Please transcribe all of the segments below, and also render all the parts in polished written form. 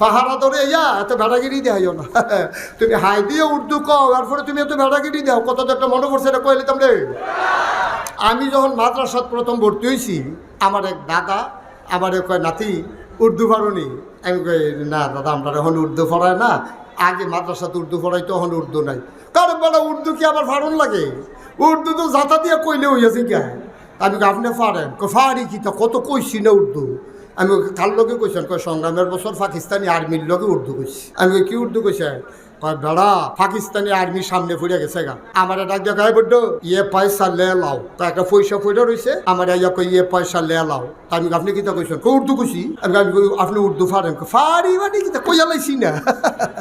পাহারা ধরে ইয়া এত ভেড়াগিরি দেও না তুমি হাই দিয়ে উর্দু কও তারপরে তুমি এত ভেড়াগিরি দাও কত একটা মনে পড়ছে এটা কইলে তোমরা আমি যখন মাদ্রাসাত প্রথম ভর্তি হয়েছি আমার এক দাদা আমার কয় নাতি উর্দু পড়নি আমি কই না দাদা আমরা এখন উর্দু পড়ায় না আগে মাদ্রাসাতে উর্দু পড়াই তখন উর্দু নাই কারণ বলে উর্দু কি আবার ফাড়ন লাগে উর্দু তো জাতা দিয়ে কইলে হইয়াছে কে আমি আপনি পারেন ফাড়ি কি তা কত কইছি না উর্দু আমি কার লগে কইছেন কয় সংগ্রামের বছর পাকিস্তানি আর্মির লগে উর্দু কইছি আমি কি উর্দু কইছে কয় বেড়া পাকিস্তানি আর্মি সামনে ফুরে গেছে গা আমার ডাক দিয়ে গায়ে বড্ড ইয়ে পয়সা লে লাও তো একটা পয়সা ফুটে রয়েছে আমার ইয়া কই ইয়ে পয়সা লে লাও আমি আপনি কিতা কইছেন উর্দু কইছি আমি আপনি উর্দু ফারেন ফাড়ি মানে কিতা কইয়া লাইছি না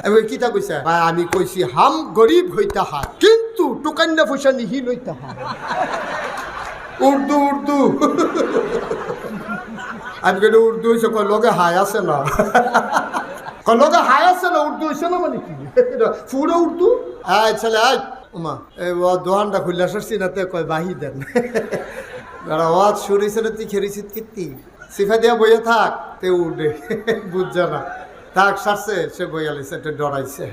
আমি কিতা কইছে আমি কইছি হাম গরিব হইতা হয় কিন্তু টুকান্না পয়সা নিহি লইতা হয় উর্দু উর্দু আমি গেলে উর্দু হয়েছে কয় লগে হাই আছে না লগে হাই আছে না উর্দু হয়েছে না মানে কি পুরো উর্দু আয় ছেলে আয় ওমা এই দোকানটা খুললে আসছি না তে কয় বাহি দেন আওয়াজ শুরু হয়েছে না তুই খেরিছিস কীর্তি সিফা দিয়া বইয়ে থাক তে উঠে বুঝছে না থাক সারছে সে বইয়া লাইছে একটা ডরাইছে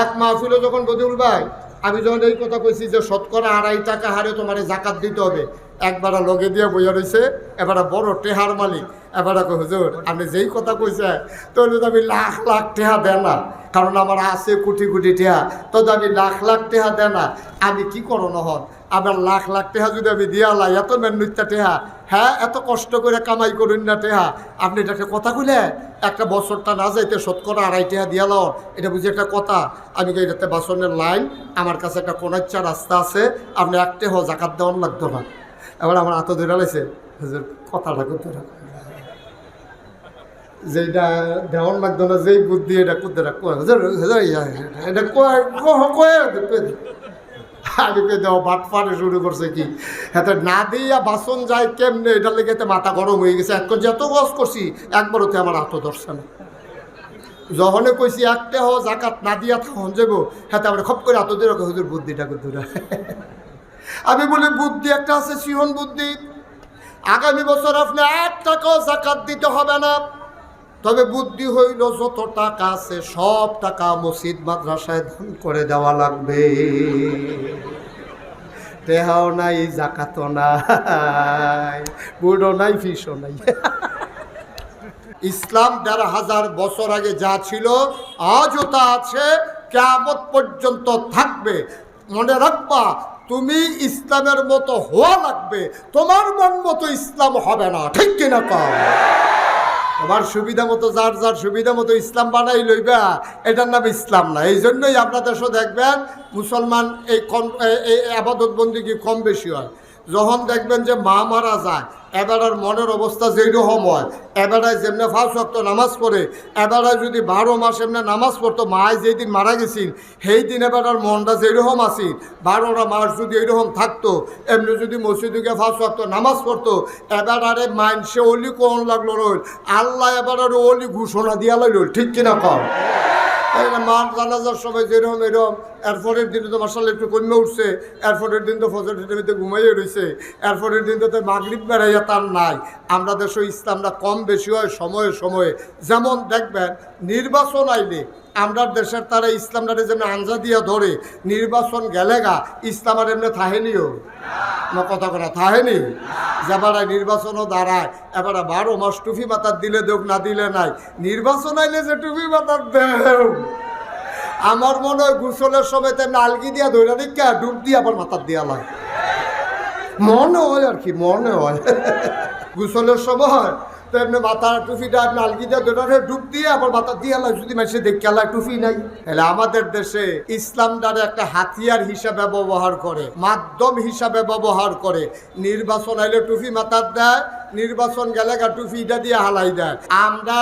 এক মাহফিল যখন বদিউল ভাই আমি যখন এই কথা কইছি যে শতকরা 2.5 টাকা হারে তোমার জাকাত দিতে হবে একবার লগে দিয়ে বইয়া রয়েছে এবার বড় টেহার মালিক এবার হুজুর আপনি যেই কথা কইছে তাহলে তো আমি লাখ লাখ টেহা দেন না কারণ আমার আছে কোটি কোটি টেহা তো আমি লাখ লাখ টেহা দেন না আমি কি করো নহন আবার লাখ লাখ টেহা যদি আমি দিয়া লাই এত মেনুত্যা টেহা হ্যাঁ এত কষ্ট করে কামাই করুন না টেহা আপনি এটাকে কথা কইলে একটা বছরটা না যাইতে শতকরা 2.5 টাকা দিয়া লাও এটা বুঝি একটা কথা আমি এটাতে বাসনের লাইন আমার কাছে একটা কোনাচ্চা রাস্তা আছে আপনি একটা জাকাত দেওয়ার লাগতো না এবার আমার হাত ধরে লাইছে হুজুর কথাটা করতে যেটা দেওয়ার লাগতো না যেই বুদ্ধি এটা করতে এটা আমি দেওয়া বাট ফাটে শুরু করছে কি হাতে না দিয়া বাসন যায় কেমনে এটার লেগে মাথা গরম হয়ে গেছে এক যত গজ করছি একবার ওতে আমার হাত ধরছে না যখনে কইছি একটা জাকাত না দিয়া তখন যাবো হাতে আমরা খপ করে হাত ধরে হুজুর বুদ্ধিটা করতে আমি বলি বুদ্ধি একটা আছে সিহন বুদ্ধি আগামী বছর আপনি 1 টাকাও জাকাত দিতে হবে না তবে বুদ্ধি হইল যত টাকা আছে সব টাকা মসজিদ মাদ্রাসায় দান করে দেওয়া লাগবে টেহাও নাই জাকাতও নাই বুড়ো নাই ফিসও নাই ইসলাম 1500 বছর আগে যা ছিল আজও তা আছে কিয়ামত পর্যন্ত থাকবে মনে রাখবা তুমি ইসলামের মতো হওয়া লাগবে তোমার মন মতো ইসলাম হবে না ঠিক কিনা কও তোমার সুবিধা মতো যার যার সুবিধা মতো ইসলাম বানাই লইবা এটার নাম ইসলাম না এই জন্যই আপনাদের সাথে দেখবেন মুসলমান এই আবাদত বন্দিগি কম বেশি হয় যখন দেখবেন যে মা মারা যায় এবারের মনের অবস্থা যেইরকম হয় এবারায় যেমনি 5 ওয়াক্ত নামাজ পড়ে এবারায় যদি 12 মাস এমনি নামাজ পড়তো মায় যেই দিন মারা গেছিল সেই দিন এবারের মনটা যেরকম আসিল 12টা মাস যদি এইরকম থাকতো এমনি যদি মসজিদে 5 ওয়াক্ত নামাজ পড়তো এবারে মাইনসে অলি কোন লাগলো রইল আল্লাহ এবারের অলি ঘোষণা দিয়া লাইল ঠিক কিনা কম মা জানাজার সময় যেরকম এরকম এরপরের দিনে তো মাসাল্লাহ একটু কমে উঠছে এরপরের দিন তো ফজর টিভিতে ঘুমাইয়ে রয়েছে এরপরের দিন তো মাগরিব বেড়াইয়া তার নাই আমরা দেশে ইসলামটা কম বেশি হয় সময়ে সময়ে যেমন দেখবেন নির্বাচন আইলে আমরা দেশের তারা ইসলামটারে যেন আঞ্জা দিয়া ধরে নির্বাচন গেলে গা ইসলাম আর এমনি থাহেনিও না কথা কথা থাহেনি যেবারে নির্বাচনও দাঁড়ায় এবারে 12 মাস টুপি মাথার দিলে দেখ না দিলে নাই নির্বাচন আইলে যে টুপি মাথার দেও আমার মনে হয় গোসলের সময় তেমনি আলগি দিয়া ধরে নিকা ডুব দিয়ে আবার মাথার দিয়া লাগে মনে হয় আর কি মনে হয় গোসলের সময় তেমনি মাথার টুপিটা আপনি আলগি দিয়ে ধরে ডুব দিয়ে আবার মাথা দিয়ে লাগে যদি মানুষের দেখে আল্লাহ টুপি নাই তাহলে আমাদের দেশে ইসলামটারে একটা হাতিয়ার হিসাবে ব্যবহার করে মাধ্যম হিসাবে ব্যবহার করে নির্বাচন আইলে টুপি মাথার দেয় নির্বাচন গেলে গা টুপিটা দিয়ে হালাই দেয় আমরা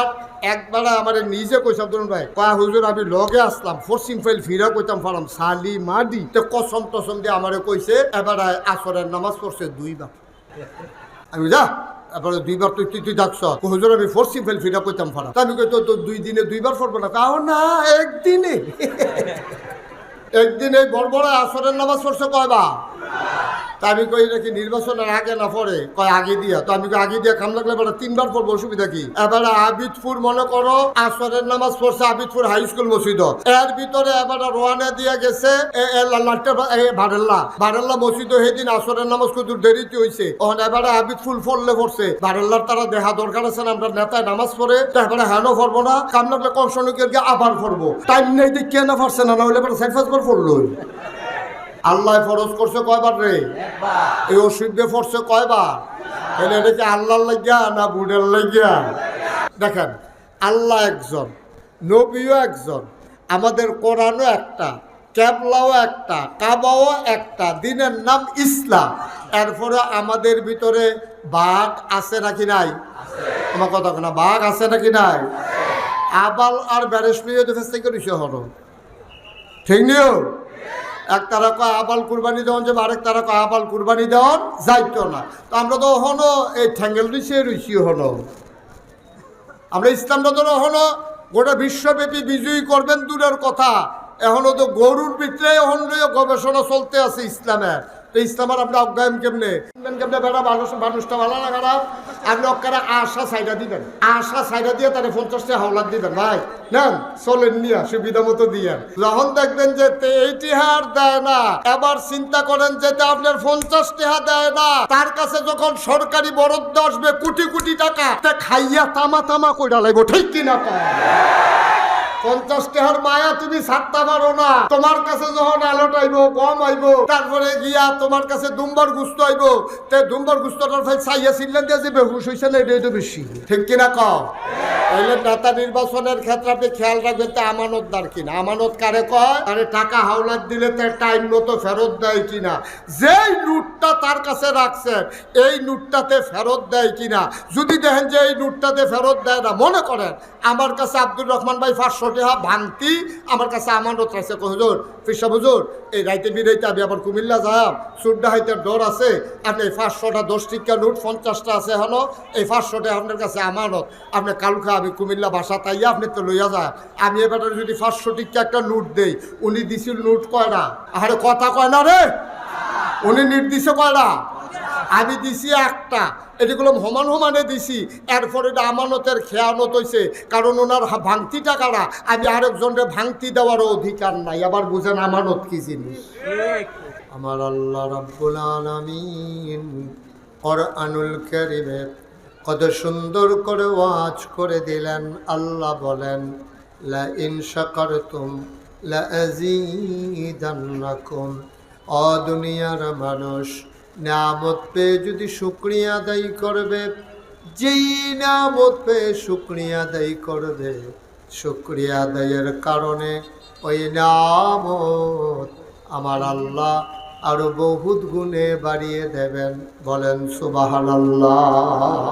একবার আমার নিজে কইসাম ধরুন ভাই কয়া হুজুর আমি লগে আসলাম ফরসিং ফাইল ফিরা কইতাম পারাম সালি মাডি তো কসম টসম দিয়ে আমারে কইছে এবার আসরের নামাজ পড়ছে 2 বার আমি যা এবারে 2 বার তুই ডাকছ হুজুর আমি ফরসিং ফাইল ফিরা কইতাম পারাম আমি কই তো 2 দিনে 2 বার পড়বো না কাও না একদিনে একদিনে বড় বড় আসরের নামাজ পড়ছে কয়বার তা আমি কই নাকি নির্বাচনের আগে না পরে, কয় আগে দিয়া। তো আমি আগে দিয়া খাম লাগলে এবার 3 বার পড়বো, অসুবিধা কি? এবার আবিদপুর মনে করো আসরের নামাজ পড়ছে আবিদপুর হাই স্কুল মসজিদ, এর ভিতরে এবার রোয়ানা দিয়া গেছে বারেল্লা মসজিদ। সেদিন আসরের নামাজ কত দেরিতে হয়েছে, এবার আবিদপুর পড়লে পড়ছে বারেল্লার তারা দেখা দরকার আছে না, আমরা নেতায় নামাজ পড়ে তারপরে হ্যানো পড়বো না, কাম লাগলে কংসনিকের গিয়ে আবার পড়বো। টাইম নেই দিক কেন পারছে না, হলে এবার 4-5 বার পড়লো। আল্লাহ ফরজ করছে কয়বার রে? এই অসুবিধে পড়ছে কয়বার? তাহলে এটা কি আল্লাহর লাগিয়া না বুড়ের লাগিয়া? দেখেন, আল্লাহ একজন, নবীও একজন, আমাদের কোরআনও একটা, ক্যাবলাও একটা, কাবাও একটা, দিনের নাম ইসলাম। এরপরে আমাদের ভিতরে বাঘ আছে নাকি নাই? আমার কথা না, বাঘ আছে নাকি নাই? আবাল আর ব্যারেসমিও দেখে করেছে হলো, ঠিক নিও। এক তারা কয় আবাল কুরবানি দেওয়ান যাবে, আরেক তারা কয় আবাল কুরবানি দেওয়ান যাইতো না। তো আমরা তো হনো এই ঠ্যাঙ্গেল দিছে রুচি হলো, আমরা ইসলামটা তো হলো গোটা বিশ্বব্যাপী বিজয়ী করবেন দূরের কথা, এখনো তো গরুর ভিতরে এখন গবেষণা চলতে আছে ইসলামের। তো ইসলামের আপনি অজ্ঞান কেমনে বেড়া মানুষটা ভালো না খারাপ? আপনি অক্কারা আশা সাইডা দিবেন, আশা সাইডা দিয়ে তাহলে 50টা হাওলাত দিবেন, ভাই নেন চলেন নিয়ে সুবিধা মতো দিয়ে। যখন দেখবেন যে এইটি হার দেয় না, এবার চিন্তা করেন যে আপনার 50 টাকা দেয় না, তার কাছে যখন সরকারি বরাদ্দ আসবে কোটি কোটি টাকা, তা খাইয়া তামা তামা কইরা লাগবো, ঠিক কিনা? 50 টাকার মায়া তুমি ছাড়তে পারো না, তোমার কাছে যখন আলোট আইব গম আইব, তারপরে গিয়া তোমার কাছে দুম্বার গুস্ত আইব, তে দুম্বার গুস্তটার ফাই চাইয়া ছিলেন দিয়ে যে বেহুশ হয়েছে না, এটাই তো বেশি, ঠিক কিনা কও? তাহলে নেতা নির্বাচনের ক্ষেত্রে আপনি খেয়াল রাখবেন তো আমানতদার কিনা। আমানত কারে কয়? আরে টাকা হাওলাত দিলে তার টাইম মতো ফেরত দেয় কিনা, যেই নোটটা তার কাছে রাখছেন এই নোটটাতে ফেরত দেয় কিনা। যদি দেখেন যে এই নোটটাতে ফেরত দেয় না, মনে করেন আমার কাছে আব্দুর রহমান ভাই 500 টাকা ভাঙতি আমার কাছে আমানত রাখছে, হুজুর ফিরসা হুজুর এই রাইতে বিরাইতে আমি আবার কুমিল্লা যাম, সুড্ডা হাইতের ডর আছে, আপনি 500টা 10 টিকা নোট 50টা আছে হলো, এই 500টা আপনার কাছে আমানত, আপনি কালকা আমি কুমিল্লা বাসা তাইয়া আপনি তো লইয়া যায়। আমি এবার যদি 500 টিকা একটা নোট দেই, উনি দিছিল নোট কয়টা? আরে কথা কয় না রে, উনি নির্দিষ্ট কয়টা? আমি দিছি একটা, এটিগুলো সমান সমানে দিছি। এরপরে এটা আমানতের খেয়ানত হয়েছে, কারণ ওনার ভাঙতি টাকাটা আমি আরেকজনের ভাঙতি দেওয়ারও অধিকার নাই। আবার বুঝেন আমানত কি জিনিস। আমার আল্লাহ রাব্বুল আলামিন কোরআনুল কারীমে কত সুন্দর করে ওয়াজ করে দিলেন। আল্লাহ বলেন, লা ইন শাকারতুম লা আযীদান্নাকুম। ও দুনিয়ার মানুষ, নিয়ামত পেয়ে যদি শুকরিয়া আদায় করবে, যেই নিয়ামত পেয়ে শুকরিয়া আদায় করবে, শুকরিয়া আদায়ের কারণে ওই নিয়ামত আমার আল্লাহ আরো বহুত গুণে বাড়িয়ে দেবেন। বলেন সুবহানাল্লাহ।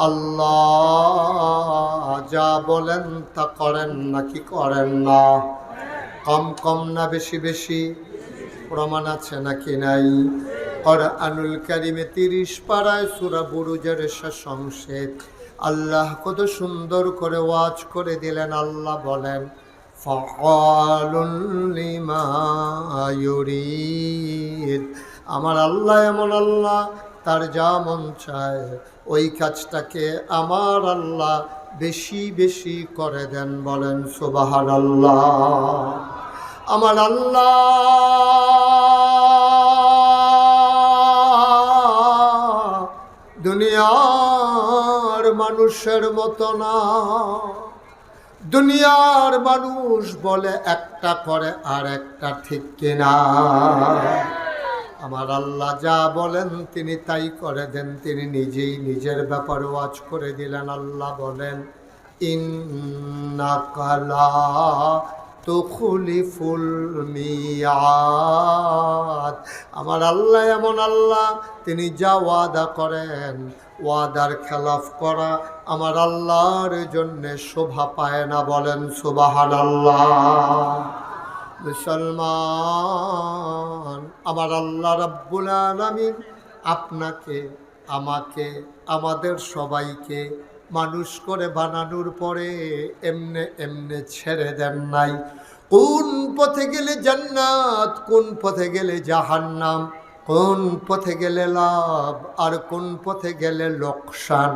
আল্লাহ যা বলেন তা করেন নাকি করেন না? কম কম না বেশি বেশি? প্রমাণ আছে নাকি নাই? কোরআনুল কারীমে 30 পারায় সূরা বুরুজের শেষ অংশে আল্লাহ কত সুন্দর করে ওয়াজ করে দিলেন। আল্লাহ বলেন, ফাআলুন লিমা ইউরিদ। আমার আল্লাহ এমন আল্লাহ, তার যা মন চায় ওই কাজটাকে আমার আল্লাহ বেশি বেশি করে দেন। বলেন সুবহানাল্লাহ। আমার আল্লাহ দুনিয়ার মানুষের মতো না। দুনিয়ার মানুষ বলে একটা করে আর একটা, ঠিক কিনা? আমার আল্লাহ যা বলেন তিনি তাই করে দেন। তিনি নিজেই নিজের ব্যাপারে ওয়াজ করে দিলেন। আল্লাহ বলেন, ইন্নাকা লা তুখলিফুল মিয়াদ। আমার আল্লাহ এমন আল্লাহ, তিনি যা ওয়াদা করেন ওয়াদার খেলাফ করা আমার আল্লাহর জন্য শোভা পায় না। বলেন সুবহানাল্লাহ। মুসলমান, আমার আল্লাহ রাব্বুল আলামিন আপনাকে, আমাকে, আমাদের সবাইকে মানুষ করে বানানোর পরে এমনে এমনে ছেড়ে দেন নাই। কোন পথে গেলে জান্নাত, কোন পথে গেলে জাহান্নাম কোন পথে গেলে লাভ আর কোন পথে গেলে লোকসান,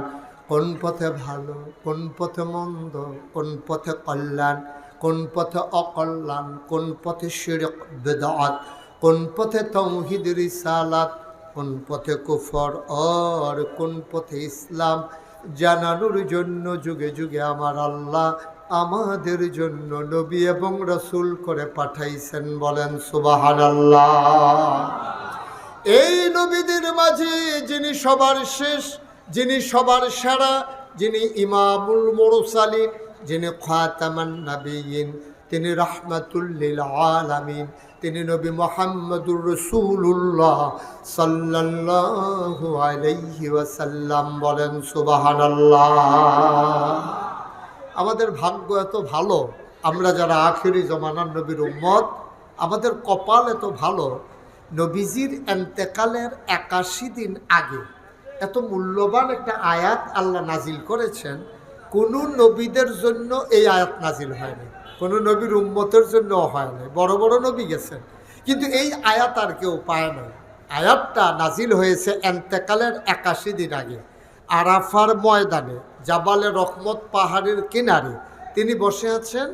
কোন পথে ভালো কোন পথে মন্দ, কোন পথে কল্যাণ কোন পথে অকল্যাণ, কোন পথে শিরক বিদআত, কোন পথে তাওহীদ রিসালাত, কোন পথে কুফর আর কোন পথে ইসলাম জানানোর জন্য যুগে যুগে আমার আল্লাহ আমাদের জন্য নবী এবং রাসূল করে পাঠাইছেন। বলেন সুবহানাল্লাহ। এই নবীদের মাঝে যিনি সবার শেষ, যিনি সবার সেরা, যিনি ইমামুল মুরসালিন, যিনি খাতামান নবিয়্যিন, তিনি রাহমাতুল লিল আলামিন, তিনি নবী মুহাম্মদুর রাসূলুল্লাহ সাল্লাল্লাহু আলাইহি ওয়াসাল্লাম। বলেন সুবহানাল্লাহ। আমাদের ভাগ্য এত ভালো, আমরা যারা আখিরি জমানার নবীর উম্মত, আমাদের কপাল এত ভালো, নবীজির এন্তেকালের 81 দিন আগে এত মূল্যবান একটা আয়াত আল্লাহ নাজিল করেছেন। কোনো নবীদের জন্য এই আয়াত নাজিল হয়নি, কোনো নবীর উম্মতের জন্য হয়নি। বড় বড় নবী গেছেন, কিন্তু এই আয়াত আর কেউ পায় না। আয়াতটা নাজিল হয়েছে এন্তেকালের 81 দিন আগে, আরাফার ময়দানে জাবালে রহমত পাহাড়ের কিনারে তিনি বসে আছেন।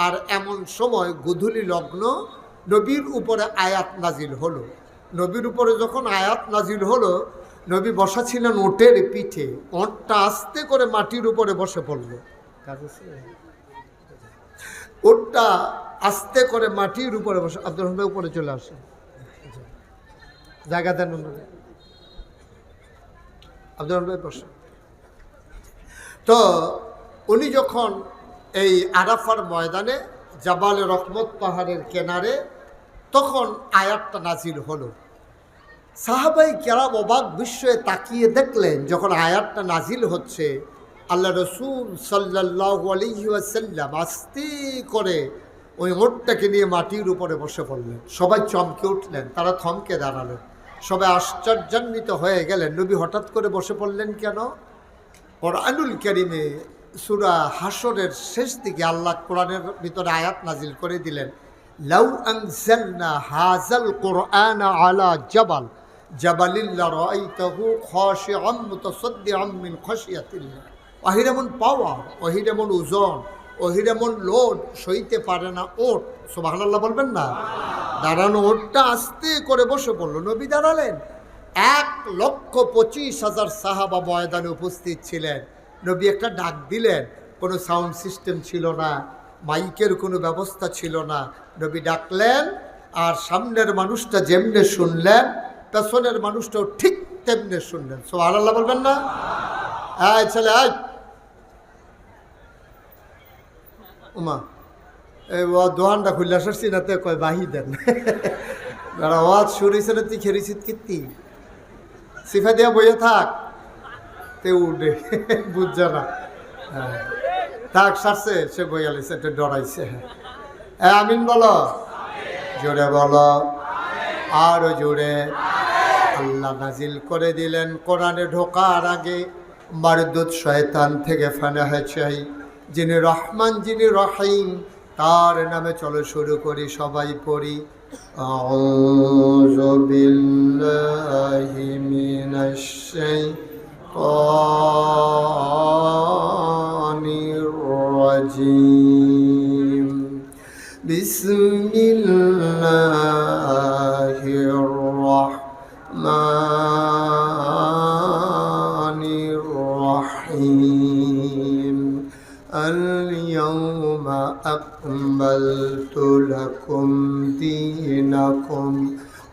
আর এমন সময় গোধূলি লগ্ন, নবীর উপরে আয়াত নাজিল হলো। নবীর উপরে যখন আয়াত নাজিল হলো, নবী বসা ছিলেন ওটের পিঠে, ওটটা আস্তে করে মাটির উপরে বসে পড়ল। ওটটা আস্তে করে মাটির উপরে বসে, আব্দুর রহমান উপরে চলে আসে, জায়গা দেন আব্দুর রহমান বসে। তো উনি যখন এই আরাফার ময়দানে জাবালে রহমত পাহাড়ের কিনারে, তখন আয়াতটা নাজিল হলো। সাহাবাই কেরাম অবাক বিস্ময়ে তাকিয়ে দেখলেন, যখন আয়াতটা নাজিল হচ্ছে, আল্লাহ রসুল সাল্লাল্লাহু আলাইহি ওয়াসাল্লাম আস্তে করে ওই ওটটাকে নিয়ে মাটির উপরে বসে পড়লেন। সবাই চমকে উঠলেন, তারা থমকে দাঁড়ালেন, সবাই আশ্চর্যান্বিত হয়ে গেলেন। নবী হঠাৎ করে বসে পড়লেন কেন? কোরআনুল কারীমে সূরা হাশরের শেষ দিকে আল্লাহ কোরআনের ভিতরে আয়াত নাজিল করে দিলেন, লাউ আনজালনা হাযাল কুরআনা আলা জাবাল জাবালিল্লা রাআইতাহু খাশিআম মুতাসাদ্দিআম মিন খাশিয়াতিল্লাহ। ওহির এমন পাওয়ার, ওহির এমন ওজন, ওহির এমন লোড সইতে পারে না ওট। সুবহানাল্লাহ বলবেন না? দাঁড়ানো ওটটা আস্তে করে বসে পড়ল। নবী দাঁড়ালেন, 1,25,000 সাহাবা ময়দানে উপস্থিত ছিলেন। নবী একটা ডাক দিলেন, কোনো সাউন্ড সিস্টেম ছিল না, মাইকের কোনো ব্যবস্থা ছিল না। নবী ডাকলেন, আর সামনের মানুষটা যেমনে শুনলেন, পেছনের মানুষটাও ঠিক তেমনি শুনলেন। সুবহানাল্লাহ বলবেন না? এই ছেলে, আয় উমা, এই ও দোহানটা খুললে আসছি না, তে কয় বাহি দেন। ওয়াজ শুরু হয়েছে না, তুই খেরিছিস কীর্তি সিফা দিয়া বইয়ে থাক, তে উঠে বুঝছে না। হ্যাঁ থাক, সারছে, সে বইয়া লেছে, একটু ডরাইছে। হ্যাঁ আমিন বলো, জোরে বলো, আরো জোরে। আল্লাহ নাজিল করে দিলেন, কোরআনে ঢোকার আগে মারদুদ শয়তান থেকে ফানাহ চাই, যিনি রহমান যিনি রহিম, তার নামে চলো শুরু করি, সবাই পড়ি। আউযু বিল্লাহি মিনাশ শাইতানির রাজীম। বিসমিল্লাহির রাহমানির রাহিম। اليوم أكملت لكم دينكم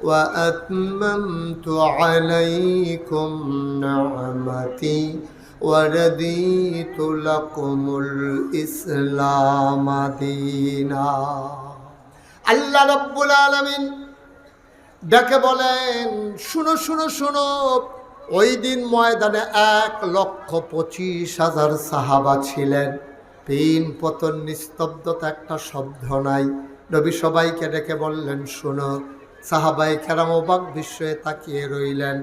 وأتممت عليكم نعمتي ورضيت لكم الإسلام دينا। আল্লাহ রাব্বুল আলামিন ডেকে বলেন, শুনো শুনো শুনো, ওই দিন ময়দানে 1,25,000 সাহাবা ছিলেন। তিন পতন, নিস্তব্ধতা, একটা শব্দ নাই। নবী সবাইকে ডেকে বললেন, শুনো। সাহাবাই কেরাম অবাক বিস্ময়ে তাকিয়ে রইলেন।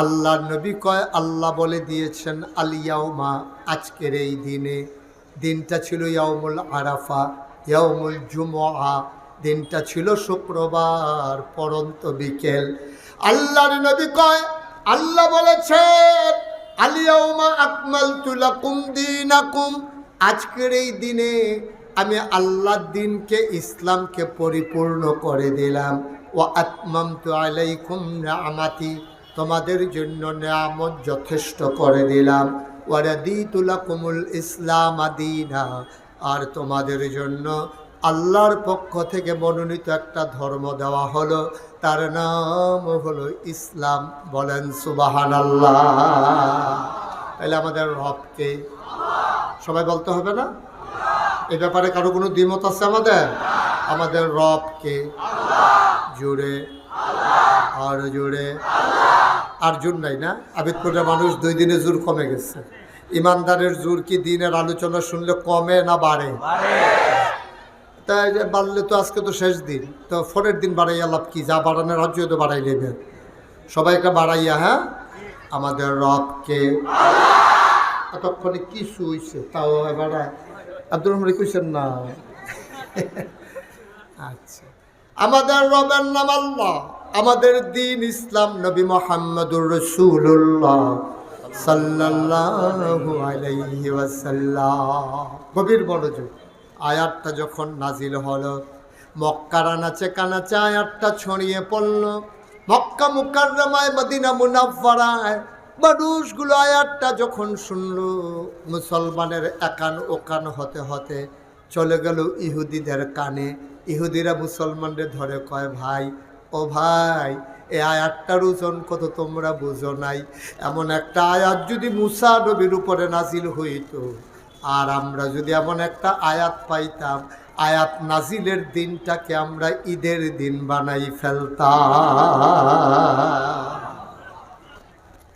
আল্লাহ নবী কয়, আল্লাহ বলে দিয়েছেন, আল ইয়াউমা, আজকের এই দিনে, দিনটা ছিল ইয়াউমুল আরাফা, ইয়াউমুল জুমআ, দিনটা ছিল শুক্রবার পরন্ত বিকেল। আল্লাহর নবী কয়, আল্লাহ বলেছেন আলিয়াউমা আকমালতু লাকুম দীনাকুম, আজকের এই দিনে আমি আল্লাহর দিনকে ইসলামকে পরিপূর্ণ করে দিলাম। ওয়া আতমামতু আলাইকুম নিআমাতি, তোমাদের জন্য নিয়ামত যথেষ্ট করে দিলাম। ওয়া রাদিতু লাকুমুল ইসলাম দীনা, আর তোমাদের জন্য আল্লাহর পক্ষ থেকে মনোনীত একটা ধর্ম দেওয়া হলো, তার নাম হলো ইসলাম। বলেন সুবহানাল্লাহ। তাহলে আমাদের রবকে সবাই বলতে হবে না? এই ব্যাপারে কারো কোনো দ্বিমত আছে? আমাদের রবকে জুড়ে আর জুড়ে আর জোর নাই না? আবিদপুরের মানুষ 2 দিনে জোর কমে গেছে। ইমানদারের জোর কি দিনের আলোচনা শুনলে কমে না বাড়ে? তাই বাড়লে তো আজকে তো শেষ দিন, তো পরের দিন বাড়াইয়া লাভ কি? যা বাড়ানোর রাজ্য তো বাড়াই নেবেন সবাইকে বাড়াইয়া। হ্যাঁ, আমাদের রবকে এতক্ষণে কিছু হয়েছে তাও বাড়ায়। আব্দুর রহমান কইছেন না? আচ্ছা, আমাদের রবের নাম আল্লাহ, আমাদের দিন ইসলাম, নবী মুহাম্মদুর রাসূলুল্লাহ সাল্লাল্লাহু আলাইহি ওয়াসাল্লাম। গভীর মনোযোগ। আয়াতটা যখন নাজিল হলো, মক্কার আনাচে কানাচে আয়াতটা ছড়িয়ে পড়ল। মক্কা মুকাররমায়, মদিনা মুনাফফারায় মানুষগুলো আয়াতটা যখন শুনল, মুসলমানের একান ওকান হতে হতে চলে গেল ইহুদিদের কানে। ইহুদিরা মুসলমানদের ধরে কয়, ভাই ও ভাই, এই আয়াতটার ওজন কত তোমরা বুঝো নাই। এমন একটা আয়াত যদি মুসা নবীর উপরে নাজিল হইত, আর আমরা যদি এমন একটা আয়াত পাইতাম, আয়াত নাজিলের দিনটাকে আমরা ঈদের দিন বানাই ফেলতাম।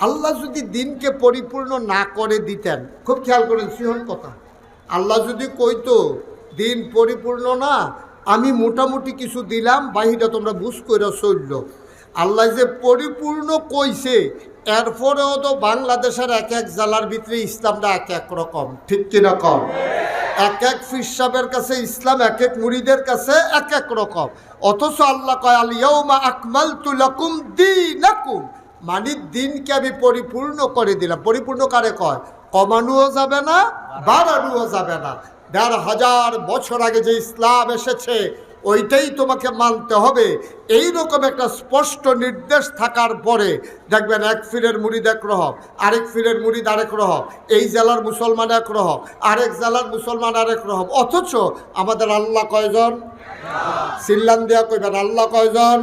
আল্লাহ যদি দিনকে পরিপূর্ণ না করে দিতেন, খুব খেয়াল করেন সিহন কথা, আল্লাহ যদি কইতো দিন পরিপূর্ণ না, আমি মোটামুটি কিছু দিলাম, বাহিটা তোমরা বুঝ করে চলল। আল্লাহ যে পরিপূর্ণ কইছে, এরপরেও তো বাংলাদেশের এক এক জেলার ভিতরে ইসলামটা এক এক রকম, ঠিক কিনা কম? এক এক পীর সাহেবের কাছে ইসলাম, এক এক মুরিদের কাছে এক এক রকম। অথচ আল্লাহ কয় আল-ইয়াউমা আকমালতু লাকুম দীনাকুম, মানে দিনকে আমি পরিপূর্ণ করে দিলাম। পরিপূর্ণ কারে কয়? কমানোও যাবে না, বাড়ানোও যাবে না। ১,৫০০ বছর আগে যে ইসলাম এসেছে ওইটাই তোমাকে মানতে হবে। এই রকম একটা স্পষ্ট নির্দেশ থাকার পরে দেখবেন এক পীরের মুরিদ এক রকম, আরেক পীরের মুরিদ আরেক রকম, এই জেলার মুসলমান এক রকম, আরেক জেলার মুসলমান আরেক রকম। অথচ আমাদের আল্লাহ কয়জন? সিল্লান দিয়া কইবেন, আল্লাহ কয়জন?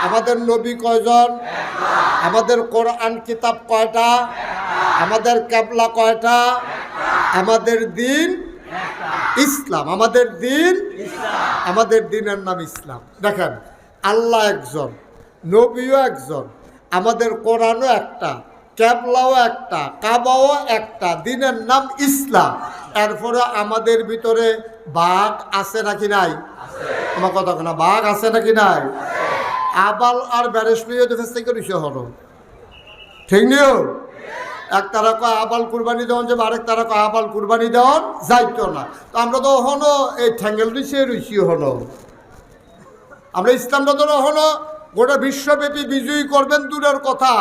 আমাদের নবী কয়জন? আমাদের কোরআন কিতাব কয়টা? আমাদের কিবলা কয়টা? আমাদের দিন ইসলাম। আমাদের দিন, আমাদের দিনের নাম ইসলাম। দেখেন, আল্লাহ একজন, নবীও একজন, আমাদের কোরআনও একটা, কিবলাও একটা, কাবাও একটা, দিনের নাম ইসলাম। এরপরে আমাদের ভিতরে বাঘ আছে নাকি নাই? আমার কথা না, বাঘ আছে নাকি নাই? আবাল আর ব্যারেস লইয়া তো ফেস্তাই করিস হলো, ঠিক নিও। এক তারা কয় আবাল কুরবানি দেওয়ান যাবে, আরেক তারা কয় আবাল কুরবানি দেওয়ান যাইতো না। তো আমরা তো হনো এই ঠ্যাঙ্গেল দিছে রুচি হলো। আমরা ইসলামটা তো হলো গোটা বিশ্বব্যাপী বিজয়ী করবেন দূরের কথা,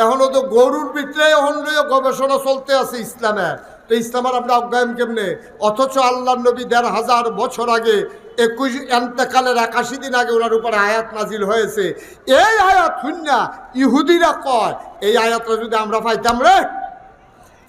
এখনও তো গরুর ভিতরে এখন গবেষণা চলতে আছে ইসলামের। তো ইসলামের আমরা অজ্ঞান কেমনে? অথচ আল্লাহ নবী ১,৫০০ বছর আগে ২১ এন্তেকালের ৮১ দিন আগে ওনার উপরে আয়াত নাজিল হয়েছে। এই আয়াত শুননা ইহুদিরা কয়, এই আয়াতটা যদি আমরা পাইতাম রে,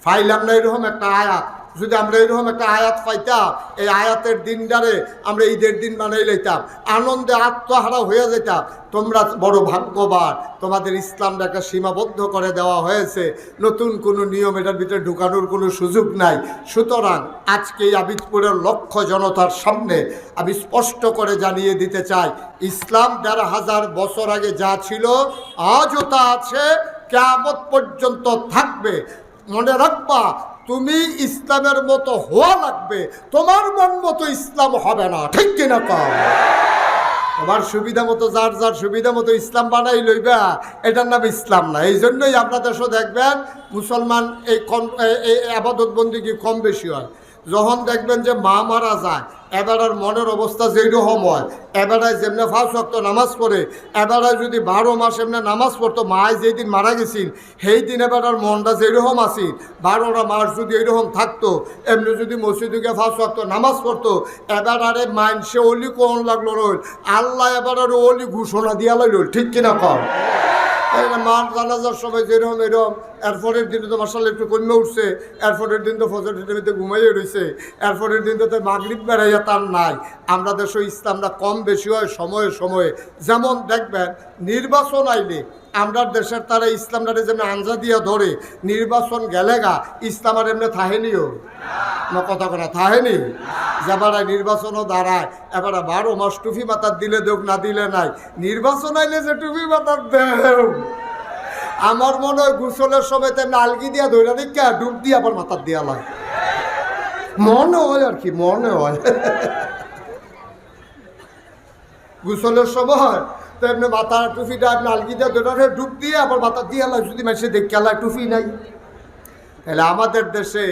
পাইলাম না এরকম একটা আয়াত। যদি আমরা এরকম একটা আয়াত পাইতাম, এই আয়াতের দিনটারে আমরা ঈদের দিন বানাই লইতাম, আনন্দে আত্মহারা হয়ে যেতাম। তোমরা বড় ভাগ্যবান, তোমাদের ইসলামটা একটা সীমাবদ্ধ করে দেওয়া হয়েছে, নতুন কোনো নিয়ম এটার ভিতরে ঢুকানোর কোনো সুযোগ নাই। সুতরাং আজকে এই আবিদপুরের লক্ষ জনতার সামনে আমি স্পষ্ট করে জানিয়ে দিতে চাই, ইসলাম ১,৫০০ বছর আগে যা ছিল আজও তা আছে, কিয়ামত পর্যন্ত থাকবে। মনে রাখবা, তুমি ইসলামের মতো হওয়া লাগবে, তোমার মন মতো ইসলাম হবে না, ঠিক কিনা কম? তোমার সুবিধা মতো যার যার সুবিধা মতো ইসলাম বানাই লইবা, এটার নাম ইসলাম না। এই জন্যই আপনাদের দেশও দেখবেন মুসলমান এই আবাদত বন্দিগি কম বেশি হয়। যখন দেখবেন যে মা মারা যায়, এবারের মনের অবস্থা যেইরকম হয়, এবারে যেমনি 5 ওয়াক্ত নামাজ পড়ে, এবারে যদি 12 মাস এমনি নামাজ পড়তো, মায় যেই দিন মারা গেছিল সেই দিন এবারের মনটা যেরকম আসিল, 12টা মাস যদি এইরকম থাকতো, এমনি যদি মসজিদে 5 ওয়াক্ত নামাজ পড়তো, এবারে মাইনসে অলি কোন লাগলো রইল, আল্লাহ এবারে অলি ঘোষণা দিয়া লাইল। ঠিক কিনা কর? মান জানাজার সময় যেরকম এরকম, এরপরের দিনে তো মাসাল্লাহ একটু কমে উঠছে, এরপরের দিন তো ফজর টিভিতে ঘুমাইয়ে রয়েছে, এরপরের দিন তো মাগরিব বেড়াইয়া তার নাই। আমরা দেশে ইসলামটা কম বেশি হয় সময়ে সময়ে। যেমন দেখবেন নির্বাচন আইলে আমরা দেশের তারা ইসলামটারে যেমন আঞ্জা দিয়া ধরে, নির্বাচন গেলে গা ইসলাম আর এমনি থাহেনিও না, কথা কথা থাহেনি। যেবারে নির্বাচনও দাঁড়ায়, এবারে 12 মাস টুপি মাথার দিলে দেখ, না দিলে নাই। নির্বাচন আইলে যে টুপি মাথার দেও, আমার মনে হয় গোসলের সময় তেমনি আলগি দিয়া ধৈরা দিকা ডুব দিয়ে আবার মাথার দিয়া লাগে, মনে হয় আর কি, মনে হয় গোসলের সময় তেমনি মাথার টুপিটা আপনি আলগি দিয়া ধৈরা ডুব দিয়ে আবার মাথার দিয়া লাগে, যদি মানুষে দেখে আলায় টুপি নাই। তাহলে আমাদের দেশে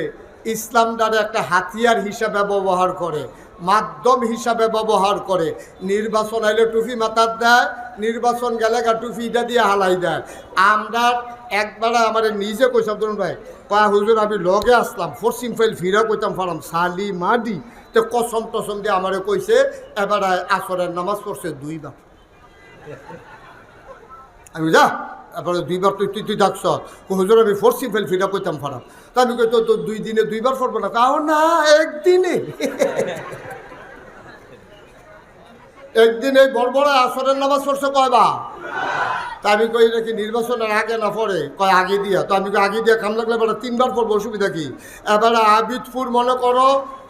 ইসলামটারে একটা হাতিয়ার হিসাবে ব্যবহার করে, মাধ্যম হিসাবে ব্যবহার করে। নির্বাচন আইলে টুপি মাথার দেয়, নির্বাচন গেলে গা টুপিটা দিয়ে হালাই দেয়। আমরা একবার আমার নিজে কইসাম, ধরুন ভাই কয়া হুজুর আমি লগে আসলাম, পশ্চিম ফাইল ফিরা কইতাম পারাম সালি মাডি, তো কসম টসম দিয়ে আমারে কইছে এবার আসরের নামাজ পড়ছে 2 বার। আমি যা এবারে 2 বার তুই তুই ডাকছ, হুজুর আমি পশ্চিম ফাইল ফিরা কইতাম পারাম। তা আমি কই তো 2 দিনে 2 বার পড়বো না, কাও না একদিনে একদিন এই বড় আসরের নামাজ পড়ছে কয়বার? তা আমি কই নাকি নির্বাচনের আগে না পড়ে, কয় আগে দিয়া। তো আমি আগে দিয়া কাম লাগলে এবার 3 বার পড়বো, অসুবিধা কি? এবারে আবিদপুর মনে করো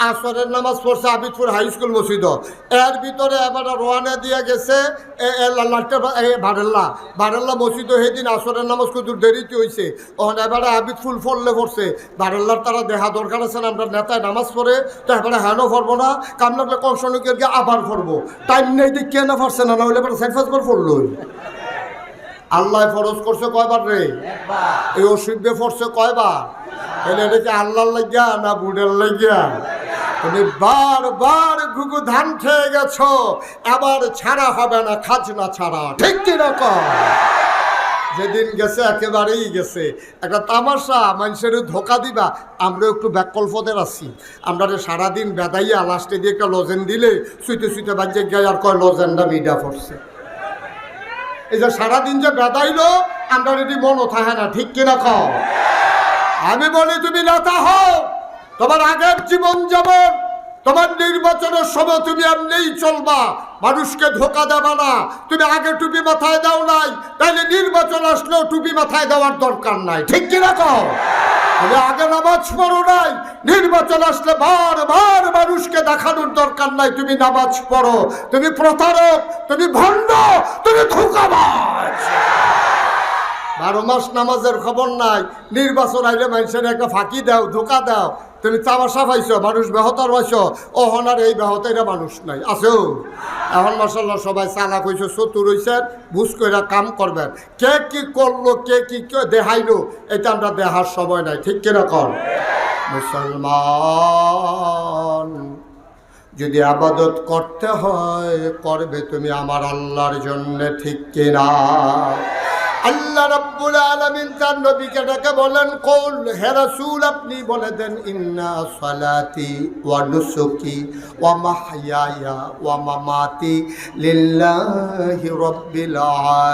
আসরের নামাজ পড়ছে আবিদপুর হাই স্কুল মসজিদ, এর ভিতরে এবারে রোয়ানা দিয়ে গেছে বারেল্লা মসজিদ। সেদিন আসরের নামাজ কত দেরিতে হয়েছে, ওখানে এবারে আবিদপুর পড়লে পড়ছে বারেল্লার তারা দেখা দরকার আছে না, আমরা নেতায় নামাজ পড়ে, তো এবারে হ্যানো পড়বো না, কাম লাগলে কংসনকে গিয়ে আবার পড়বো, টাইম নেই দিক কেন পারছে না, হলে এবার 4-5 বার পড়লো। আল্লাহ ফরজ করছে কয়বার রে? এই অসুবিধে পড়ছে কয়বার? তাহলে এটা কি আল্লাহর লাগিয়া না বুড়ের লাগিয়া? তুমি বারবার ঘুঘু ধান খেয়ে গেছো, এবার ছাড়া হবে না খাজনা ছাড়া। ঠিক কিরকম? যেদিন গেছে একেবারেই গেছে। একটা তামাশা, মানুষের ধোকা দিবা। আমরা একটু ব্যাকল্পদের আছি, আমরা সারাদিন বেদাইয়া লাস্টে দিয়ে একটা লজেন দিলে সুইতে সুইতে বাজে গিয়ে আর কয় লজেনটা মিডা পড়ছে। এই যে সারাদিন যে বেদাইলো আমরা যদি মনও থাকে না। ঠিক কিনা কও? আমি বলি তুমি নেতা হও, তোমার আগের জীবন যেমন, তোমার নির্বাচনের সময় তুমি এমনিই চলবা, মানুষকে ধোকা দেবা না। তুমি আগে টুপি মাথায় দাও নাই, তাইলে নির্বাচন আসলেও টুপি মাথায় দেওয়ার দরকার নাই। ঠিক কিনা কও? তুমি আগে নামাজ পড়ো নাই, নির্বাচন আসলে বারবার মানুষকে দেখানোর দরকার নাই তুমি নামাজ পড়ো। তুমি প্রতারক, তুমি ভণ্ড, তুমি ধোঁকাবাজ। 12 মাস নামাজের খবর নাই, নির্বাচন আইলে মানুষের একটা ফাঁকি দাও, ধোকা দাও। তুমি তামাশা পাইছো, মানুষ বেহতার পাইছো, ওহনার এই বেহতেরা মানুষ নাই আছো। এখন মাসাল্লাহ সবাই চালাক হয়েছে, চতুর হয়েছেন, বুঝ করে কাম করবেন। কে কি করলো, কে কি দেখাইলো, এটা আমরা দেখার সময় নাই। ঠিক কিরকম? মুসলমান যদি আবাদত করতে হয়, করবে তুমি আমার আল্লাহর জন্য। ঠিক কিনা? আল্লাহ রাব্বুল আলামিন তার নবীকে ডেকে বলেন, কুল হে রাসূল আপনি বলে দেন, ইন্না সালাতি ওয়া নুসুকি ওয়া মাহইয়ায়া ওয়া মামাতি লিল্লাহি রাব্বিল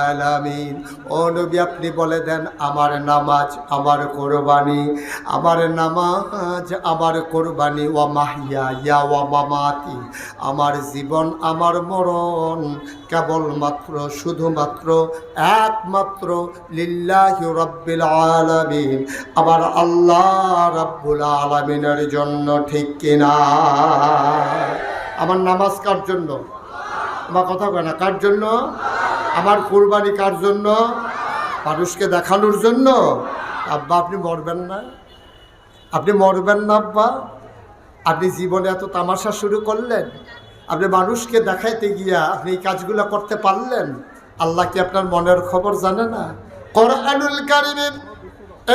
আলামিন। ও নবী আপনি বলে দেন, আমার নামাজ, আমার কুরবানি, আমার নামাজ, আমার কুরবানি, ওয়া মাহইয়ায়া ওয়া মামাতি, আমার জীবন, আমার মরণ কেবলমাত্র, শুধুমাত্র, একমাত্র লিল্লাহি রাব্বিল আলামিন, আমার আল্লাহ রাব্বুল আলামিনের জন্য। ঠিক কিনা? আমার নামাজ কার জন্য? আমার কথা কয় না, কার জন্য? আমার কুরবানি কার জন্য? মানুষকে দেখানোর জন্য। আব্বা আপনি মরবেন না, আপনি মরবেন না আব্বা। আপনি জীবনে এত তামাশা শুরু করলেন, আপনি মানুষকে দেখাইতে গিয়া আপনি এই কাজগুলো করতে পারলেন। আল্লাহ কি আপনার মনের খবর জানে না? কোরআনুল কারীমের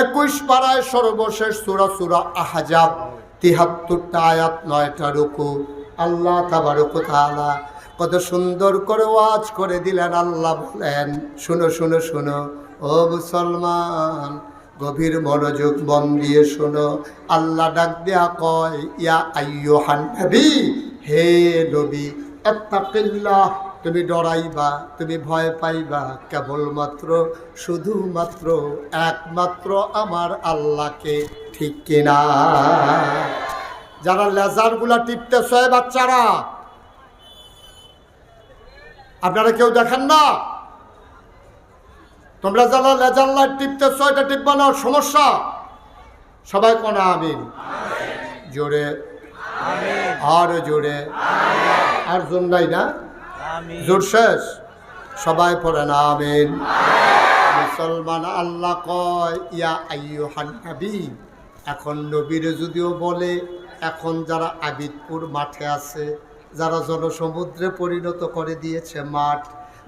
21 পারায় সর্বশেষ সূরা, সূরা আহজাব, 73টা আয়াত, 9টা রুকু, আল্লাহ তাবারক ওয়া তাআলা কত সুন্দর করে ওয়াজ করে দিলেন। আল্লাহ বলেন, শুনো শুনো শুনো ও মুসলমান, গভীর মনোযোগ মন দিয়ে শোনো। আল্লাহ ডাক দেয়া কয়, ইয়া আইয়ুহান নবী, হে নবী, আত্তাকিল্লাহ, তুমি ডরাইবা, তুমি ভয় পাইবা কেবলমাত্র শুধুমাত্র একমাত্র আমার আল্লাহকে, ঠিক কিনা? যারা লেজারগুলা টিপতেছে বাচ্চারা, আপনারা কেউ দেখেন না? তোমরা যারা লেজার লাইট টিপতেছ, এটা টিপবা না, সমস্যা। সবাই কোন আমিন, জোরে আর জোরে, আর জোর নাই না, জোর শেষ, সবাই পড়েন আমিন। মুসলমান, আল্লাহ কয় ইয়া আইয়ুহান নবী। এখন নবীর যদিও বলে, এখন যারা আবিদপুর মাঠে আছে, যারা জনসমুদ্রে পরিণত করে দিয়েছে মাঠ,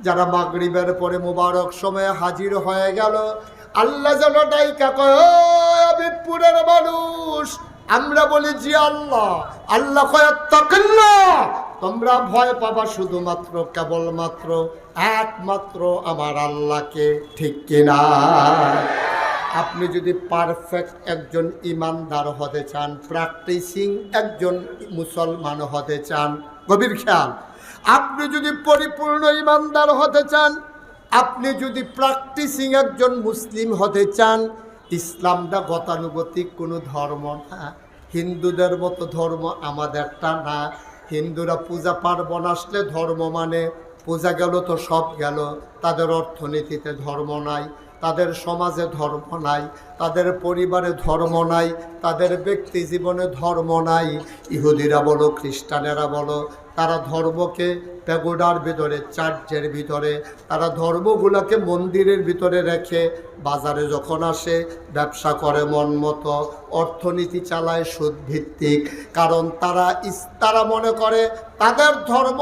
যারা মাগরিবের পরে মুবারক সময়ে হাজির হয়ে গেল, আল্লাহ যেন ডাইকা কয়, ও আবিদপুরের মানুষ, আমরা বলি জি আল্লাহ। আল্লাহ কয়, তাকিল্লাহ, তোমরা ভয় পাবা শুধুমাত্র কেবলমাত্র একমাত্র আমার আল্লাহকে, ঠিক কিনা? আপনি যদি পারফেক্ট একজন ইমানদার হতে চান, প্র্যাকটিসিং একজন মুসলমান হতে চান, গভীর খেয়াল, আপনি যদি পরিপূর্ণ ইমানদার হতে চান, আপনি যদি প্র্যাকটিসিং একজন মুসলিম হতে চান, ইসলামটা গতানুগতিক কোনো ধর্ম না, হিন্দুদের মতো ধর্ম আমাদেরটা না। হিন্দুরা পূজা পার্বণ আসলে ধর্ম মানে, পূজা গেল তো সব গেল, তাদের অর্থনীতিতে ধর্ম নাই, তাদের সমাজে ধর্ম নাই, তাদের পরিবারে ধর্ম নাই, তাদের ব্যক্তি জীবনে ধর্ম নাই। ইহুদিরা বলো, খ্রিস্টানেরা বলো, তারা ধর্মকে প্যাগোডার ভিতরে, চার্চের ভিতরে, তারা ধর্মগুলোকে মন্দিরের ভিতরে রেখে বাজারে যখন আসে ব্যবসা করে মন মতো, অর্থনীতি চালায় সুদভিত্তিক। কারণ তারা মনে করে তাদের ধর্ম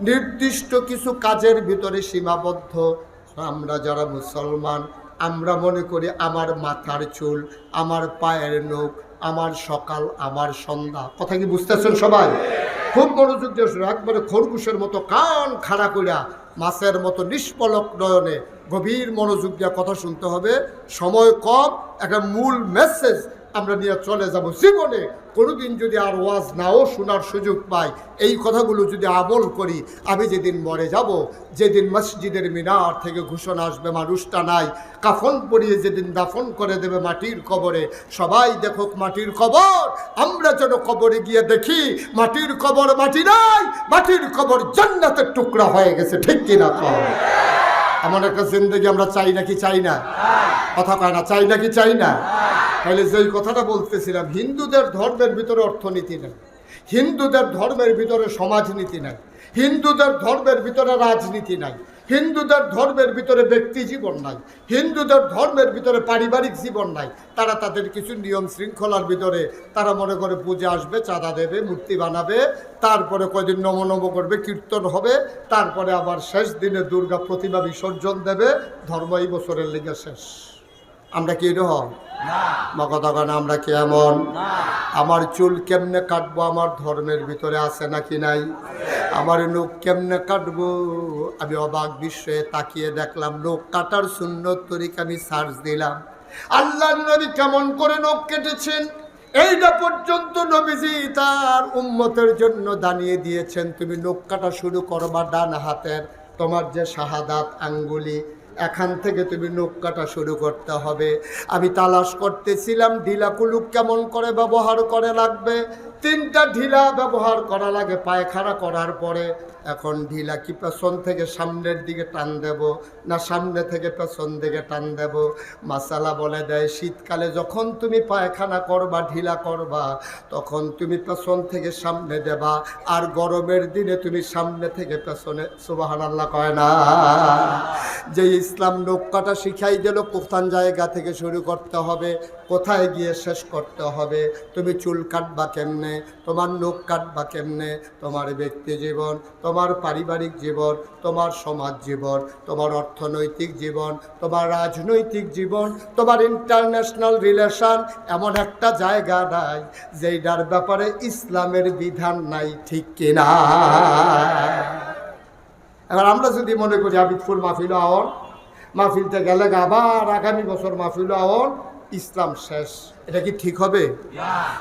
নির্দিষ্ট কিছু কাজের ভিতরে সীমাবদ্ধ। আমরা যারা মুসলমান, আমরা মনে করি আমার মাথার চুল, আমার পায়ের নখ, আমার সকাল, আমার সন্ধ্যা। কথা কি বুঝতেছেন সবাই? খুব মনোযোগ দিয়ে শুনে, একবারে খরগোশের মতো কান খাড়া কইরা, মাছের মতো নিষ্পলক নয়নে গভীর মনোযোগ দিয়ে কথা শুনতে হবে। সময় কম, একটা মূল মেসেজ আমরা নিয়ে চলে যাব। জীবনে কোনোদিন যদি আর ওয়াজ নাও শোনার সুযোগ পাই, এই কথাগুলো যদি আমল করি, আমি যেদিন মরে যাব, যেদিন মসজিদের মিনার থেকে ঘোষণা আসবে মানুষটা নাই, কাফন পরিয়ে যেদিন দাফন করে দেবে মাটির কবরে, সবাই দেখুক মাটির কবর, আমরা যেন কবরে গিয়ে দেখি মাটির কবর মাটি নাই, মাটির কবর জান্নাতের টুকরা হয়ে গেছে, ঠিক কিনা? এমন একটা জিন্দেগি আমরা চাই নাকি চাই না? কথা কয় না, চাই নাকি চাই না? তাহলে যেই কথাটা বলতেছিলাম, হিন্দুদের ধর্মের ভিতরে অর্থনীতি নেই, হিন্দুদের ধর্মের ভিতরে সমাজনীতি নাই, হিন্দুদের ধর্মের ভিতরে রাজনীতি নাই, হিন্দুদের ধর্মের ভিতরে ব্যক্তি জীবন নাই, হিন্দুদের ধর্মের ভিতরে পারিবারিক জীবন নাই। তারা তাদের কিছু নিয়ম শৃঙ্খলার ভিতরে তারা মনে করে পূজা আসবে, চাঁদা দেবে, মূর্তি বানাবে, তারপরে কয়দিন নম নম করবে, কীর্তন হবে, তারপরে আবার শেষ দিনে দুর্গা প্রতিমা বিসর্জন দেবে, ধর্ম এই বছরের লেগে শেষ। আমরা কি এরকম? কথা না, আমরা কি এমন? আমার চুল কেমনে কাটবো আমার ধর্মের ভিতরে আছে নাকি নাই? আমার নখ কেমনে কাটবো, আমি অবাক বিস্ময়ে তাকিয়ে দেখলাম, নখ কাটার সুন্নত তরিকা আমি সার্চ দিলাম, আল্লাহর নবী কেমন করে নখ কেটেছেন এইটা পর্যন্ত নবীজি তার উম্মতের জন্য দানিয়ে দিয়েছেন। তুমি নখ কাটা শুরু করবা ডান হাতের, তোমার যে শাহাদাত আঙ্গুলি, এখান থেকে তুমি নখ কাটা শুরু করতে হবে। আমি তালাশ করতেছিলাম ঢিলা কুলুক কেমন করে ব্যবহার করে লাগবে। 3টা ঢিলা ব্যবহার করা লাগে পায়খানা করার পরে। এখন ঢিলা কি পেছন থেকে সামনের দিকে টান দেব না সামনে থেকে পেছন দিকে টান দেব? মাসালা বলে দেয়, শীতকালে যখন তুমি পায়খানা করবা, ঢিলা করবা, তখন তুমি পেছন থেকে সামনে দেবা, আর গরমের দিনে তুমি সামনে থেকে পেছনে। সুবহানাল্লাহ কয় না? যে ইসলাম নখ কাটা শিখাই দিল, কোথান জায়গা থেকে শুরু করতে হবে, কোথায় গিয়ে শেষ করতে হবে, তুমি চুল কাটবা কেমনে, কেমনে, তোমার নখ কাটবা কেমনে, তোমার ব্যক্তি জীবন, তোমার পারিবারিক জীবন, তোমার সমাজ জীবন, তোমার অর্থনৈতিক জীবন, তোমার রাজনৈতিক জীবন, তোমার ইন্টারন্যাশনাল রিলেশন, এমন একটা জায়গা নাই যেইটার ব্যাপারে ইসলামের বিধান নাই, ঠিক কিনা? এবার আমরা যদি মনে করি আবিদপুর মাহফিল আওয়ার, মাহফিলতে গেলে আবার আগামী বছর মাহফিল আওয়ার, ইসলাম শেষ, এটা কি ঠিক হবে?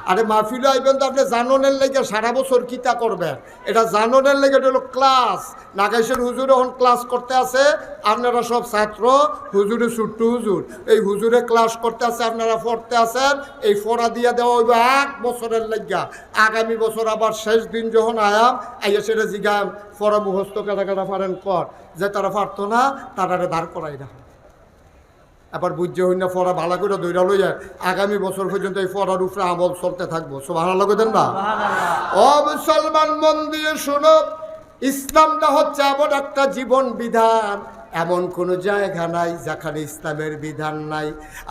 আরে মাহফিল আইবেন তো আপনি জাননের লেগে সারা বছর কিতা করবেন, এটা জাননের লেগে, এটা হলো ক্লাস। নাগাইশের হুজুর এখন ক্লাস করতে আছে, আপনারা সব ছাত্র, হুজুরে ছুট্টু হুজুর, এই হুজুরে ক্লাস করতে আছে, আপনারা পড়তে আছেন, এই ফড়া দিয়ে দেওয়া হইব 1 বছরের লেগা। আগামী বছর আবার শেষ দিন যখন আইয়া সেটা জিগাম ফড়া মুখস্থ কাটা কাটা পারেন কর, যে তারা পারতো না তারা দাঁড় করাই না। আবার বুঝতে হই না ফড়া ভালো করে দৈরা লই যায়, আগামী বছর পর্যন্ত এই ফড়ার উপরে আমল চলতে থাকবো। সুবহানাল্লাহ দেন না? ও মুসলমান, মন দিয়ে শোনো, ইসলামটা হচ্ছে এমন একটা জীবন বিধান, এমন কোনো জায়গা নাই যেখানে ইসলামের বিধান নাই।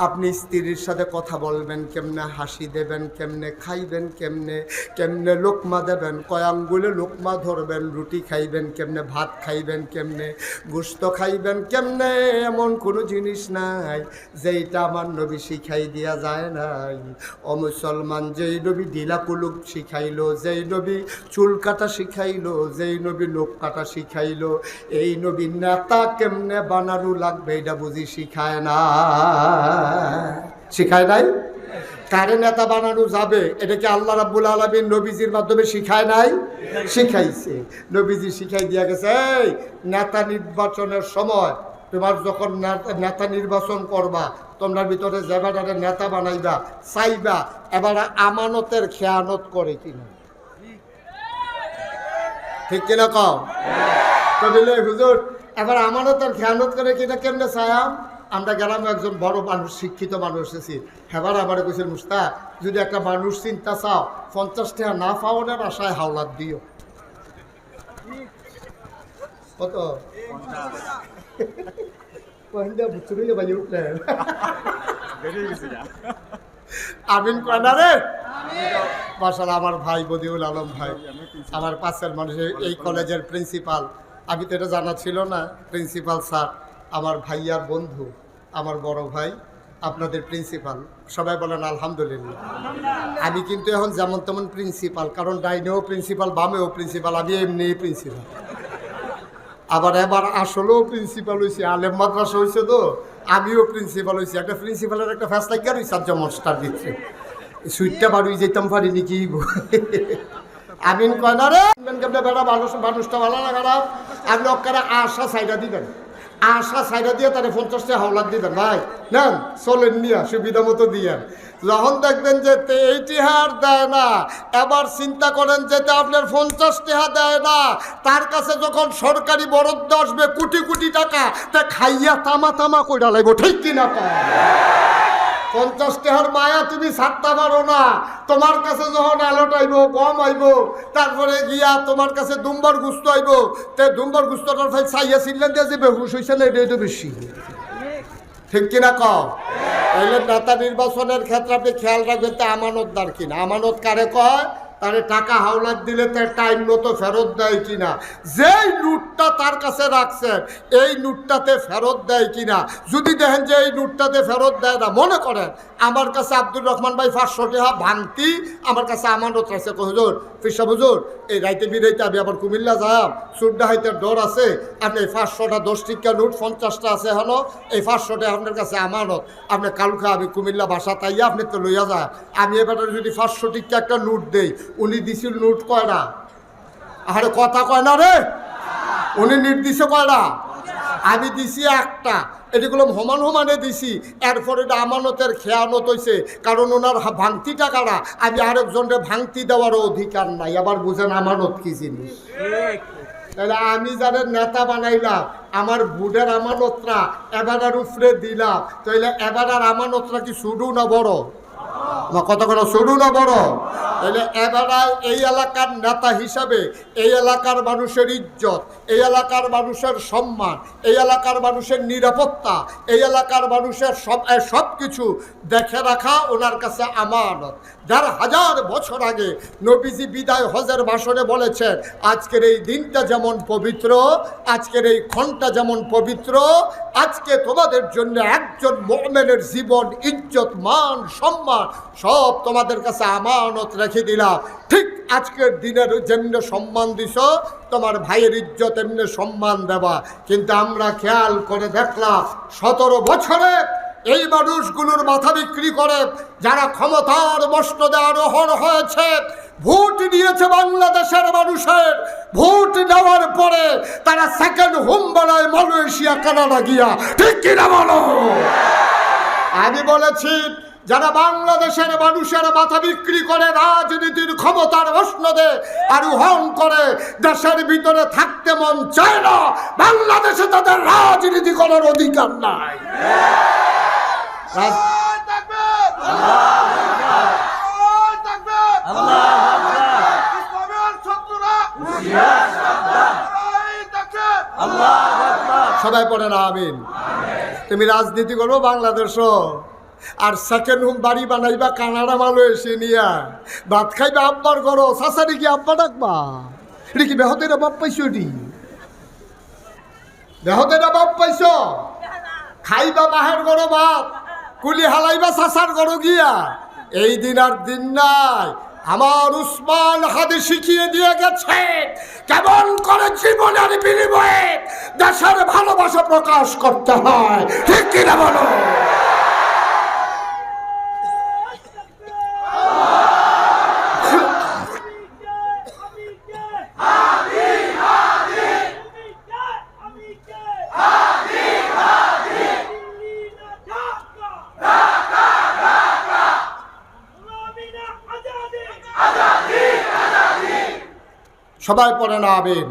আপনি স্ত্রীর সাথে কথা বলবেন কেমনে, হাসি দেবেন কেমনে, খাইবেন কেমনে, কেমনে লোকমা দেবেন, কয় আঙ্গুলে লোকমা ধরবেন, রুটি খাইবেন কেমনে, ভাত খাইবেন কেমনে, গোশত খাইবেন কেমনে, এমন কোনো জিনিস নাই যেইটা আমার নবী শিখাই দিয়া যায় নাই। ও মুসলমান, যেই নবী ঢিলা কুলুক শিখাইলো, যেই নবী চুল কাটা শিখাইলো, যেই নবী লোক কাটা শিখাইলো, এই নবী নেতা কেমনে বানানো লাগবে এটা বুঝি শিখায় না, শিখায় নাই? কারে নেতা বানানো যাবে এটা কি আল্লাহ রাব্বুল আলামিন নবীজির মাধ্যমে শিখায় নাই? শিখাইছে। নবীজি শিখাই দিয়া গেছে, এই নেতা নির্বাচনের সময় তোমার যখন নেতা নির্বাচন করবা, তোমরা ভিতরে যেবারে নেতা বানাইবা চাইবা এবার আমানতের খেয়ানত করে কিনা, ঠিক কিনা কও? তো বলে হুজুর এবার আমানতের খেয়ানত করে কিনা কেমনে চায়াম? আমরা গ্রামে একজন বড় মানুষ, শিক্ষিত মানুষ এসেছি, হেবার আমার কইছেন মুস্তাক, যদি একটা মানুষ চিন্তা চাও 50 টাকা না পাওয়ার আশায় হাওলাত দিও। কত? আমিন কয়না রে? মাশাআল্লাহ, আমার ভাই বদিউল আলম ভাই, আমার পাশের মানুষের এই কলেজের প্রিন্সিপাল। আমি তো এটা জানা ছিল না, প্রিন্সিপাল স্যার আমার ভাইয়ার বন্ধু, আমার বড় ভাই, আপনাদের প্রিন্সিপাল। সবাই বলেন আলহামদুলিল্লাহ। আমি কিন্তু এখন যেমন তেমন প্রিন্সিপাল, কারণ ডাইনেও প্রিন্সিপাল, বামেও প্রিন্সিপাল, আমি এমনি প্রিন্সিপাল। আবার এবার আসলেও প্রিন্সিপাল হয়েছে, আলেম মাদ্রাসা হয়েছে, তো আমিও প্রিন্সিপাল হয়েছি। একটা প্রিন্সিপালের একটা ফ্যাসলাইকার হয়েছে, আর যেমন স্টার দিচ্ছে সুইটটা বাড়ি যেতাম পারিনি কি। আমিন কয় না রে? বেড়া মানুষটা ভালো না খারাপ, আপনি ওখানে আশা সাইডা দিবেন, আশা সাইডা দিয়ে তারা 50 টাকা হাওলাত দিবেন, ভাই নেন চলেন নিয়া সুবিধা মতো দিয়ে। যখন দেখবেন যে 80 হার দেয় না, এবার চিন্তা করেন যে আপনার 50 টাকা দেয় না, তার কাছে যখন সরকারি বরাদ্দ আসবে কোটি কোটি টাকা, তা খাইয়া তামা তামা কইরা লাগবো, ঠিক কিনা? 50 টাকার মায়া তুমি ছাড়তে পারো না, তোমার কাছে যখন আলোট আইব, গম আইব, তারপরে গিয়া তোমার কাছে দুম্বার গুস্ত আইব, তে দুম্বার গুস্তটার ফাইল চাইয়া ছিলেন দিয়ে যে বেহুশ হয়েছে না, এটা বেশি, ঠিক কিনা কও? তাহলে নেতা নির্বাচনের ক্ষেত্রে আপনি খেয়াল রাখবেন তো আমানতদার কিনা। আমানত কারে কয়? তারে টাকা হাওলাত দিলে তার টাইম মতো ফেরত দেয় কিনা, যেই নোটটা তার কাছে রাখছেন এই নোটটাতে ফেরত দেয় কিনা। যদি দেখেন যে এই নোটটাতে ফেরত দেয় না, মনে করেন আমার কাছে আব্দুর রহমান ভাই 500 টাকা ভাঙতি আমার কাছে আমানত রাখছে, হুজুর ফিরসা হুজুর এই রাইতে বিরাইতে আমি আবার কুমিল্লা যাম, সুড্ডা হাইতের ডর আছে, আপনি 500টা 10 টিকা নোট 50টা আছে এখনো, এই 500টা আপনার কাছে আমানত, আপনি কালকে আমি কুমিল্লা বাসা তাইয়া আপনি তো লইয়া যায়। আমি এবার যদি 500 টিকা একটা নোট দেই, উনি দিছিল নোট কয়টা? আরে কথা কয় না রে, উনি নির্দিষ্ট কয়টা? আমি দিছি একটা, এটিগুলো সমান সমানে দিছি। এরপরে এটা আমানতের খেয়ানত হয়েছে, কারণ ওনার ভাঙতি টাকাটা আমি আরেকজনকে ভাঙতি দেওয়ারও অধিকার নাই। আবার বুঝেন আমানত কি জিনিস? তাহলে আমি যাদের নেতা বানাইলাম, আমার বুডের আমানতরা এবারের উপরে দিলাম, তাহলে এবারের আমানতরা কি শুরু না বড়? কথা কথা শুরু না বড়? তাহলে এবারায় এই এলাকার নেতা হিসাবে এই এলাকার মানুষের ইজ্জত, এই এলাকার মানুষের সম্মান, এই এলাকার মানুষের নিরাপত্তা, এই এলাকার মানুষের সব কিছু দেখে রাখা ওনার কাছে আমানত। যার 1000 বছর আগে নবীজি বিদায় হজের ভাষণে বলেছেন, আজকের এই দিনটা যেমন পবিত্র, আজকের এই ক্ষণটা যেমন পবিত্র, আজকে তোমাদের জন্য একজন মুমিনের জীবন, ইজ্জত, মান, সম্মান সব তোমাদের কাছে আমানত রেখে দিলাম। ঠিক আজকের দিনের যেমনি সম্মান দিছ, তোমার ভাইয়ের ইজ্জত এমনি সম্মান দেবা। কিন্তু আমরা খেয়াল করে দেখলাম 17 বছরে এই মানুষগুলোর মাথা বিক্রি করে যারা ক্ষমতার মসনদে আরোহণ হয়েছে, ভোট দিয়েছে বাংলাদেশের মানুষের, ভোট নেওয়ার পরে তারা সেকেন্ড হোম বানায় মালয়েশিয়া, কানাডা গিয়া। ঠিক কিনা বলো? আমি বলেছি, যারা বাংলাদেশের মানুষের মাথা বিক্রি করে রাজনীতির ক্ষমতার মসনদে আরোহণ করে, দেশের ভিতরে থাকতে মন চায় না, বাংলাদেশে তাদের রাজনীতি করার অধিকার নাই। সবাই পড়ে না আমিন। তুমি রাজনীতি করবো বাংলাদেশও, আর সেকেন্ড হোম বাড়ি বানাইবা কানাডা মালয়েশিয়া নিয়া, ভাত খাইবা আব্বার করো, শাসারি কি আব্বা ডাকবা? এটা কি বেহতের বাপ পাইছো? এটি বেহতের বাপ পাইছ? খাইবা বাহের গরো ভাত, কুলি হালাইবা শাসার গরো গিয়া। এই দিন আর দিন নাই। আমার উসমান হাদি শিখিয়ে দিয়ে গেছে কেমন করে জীবনের বিনিময়ে দেশের ভালোবাসা প্রকাশ করতে হয়। ঠিক কিনা বলো? সবাই পড়ে না আমিন।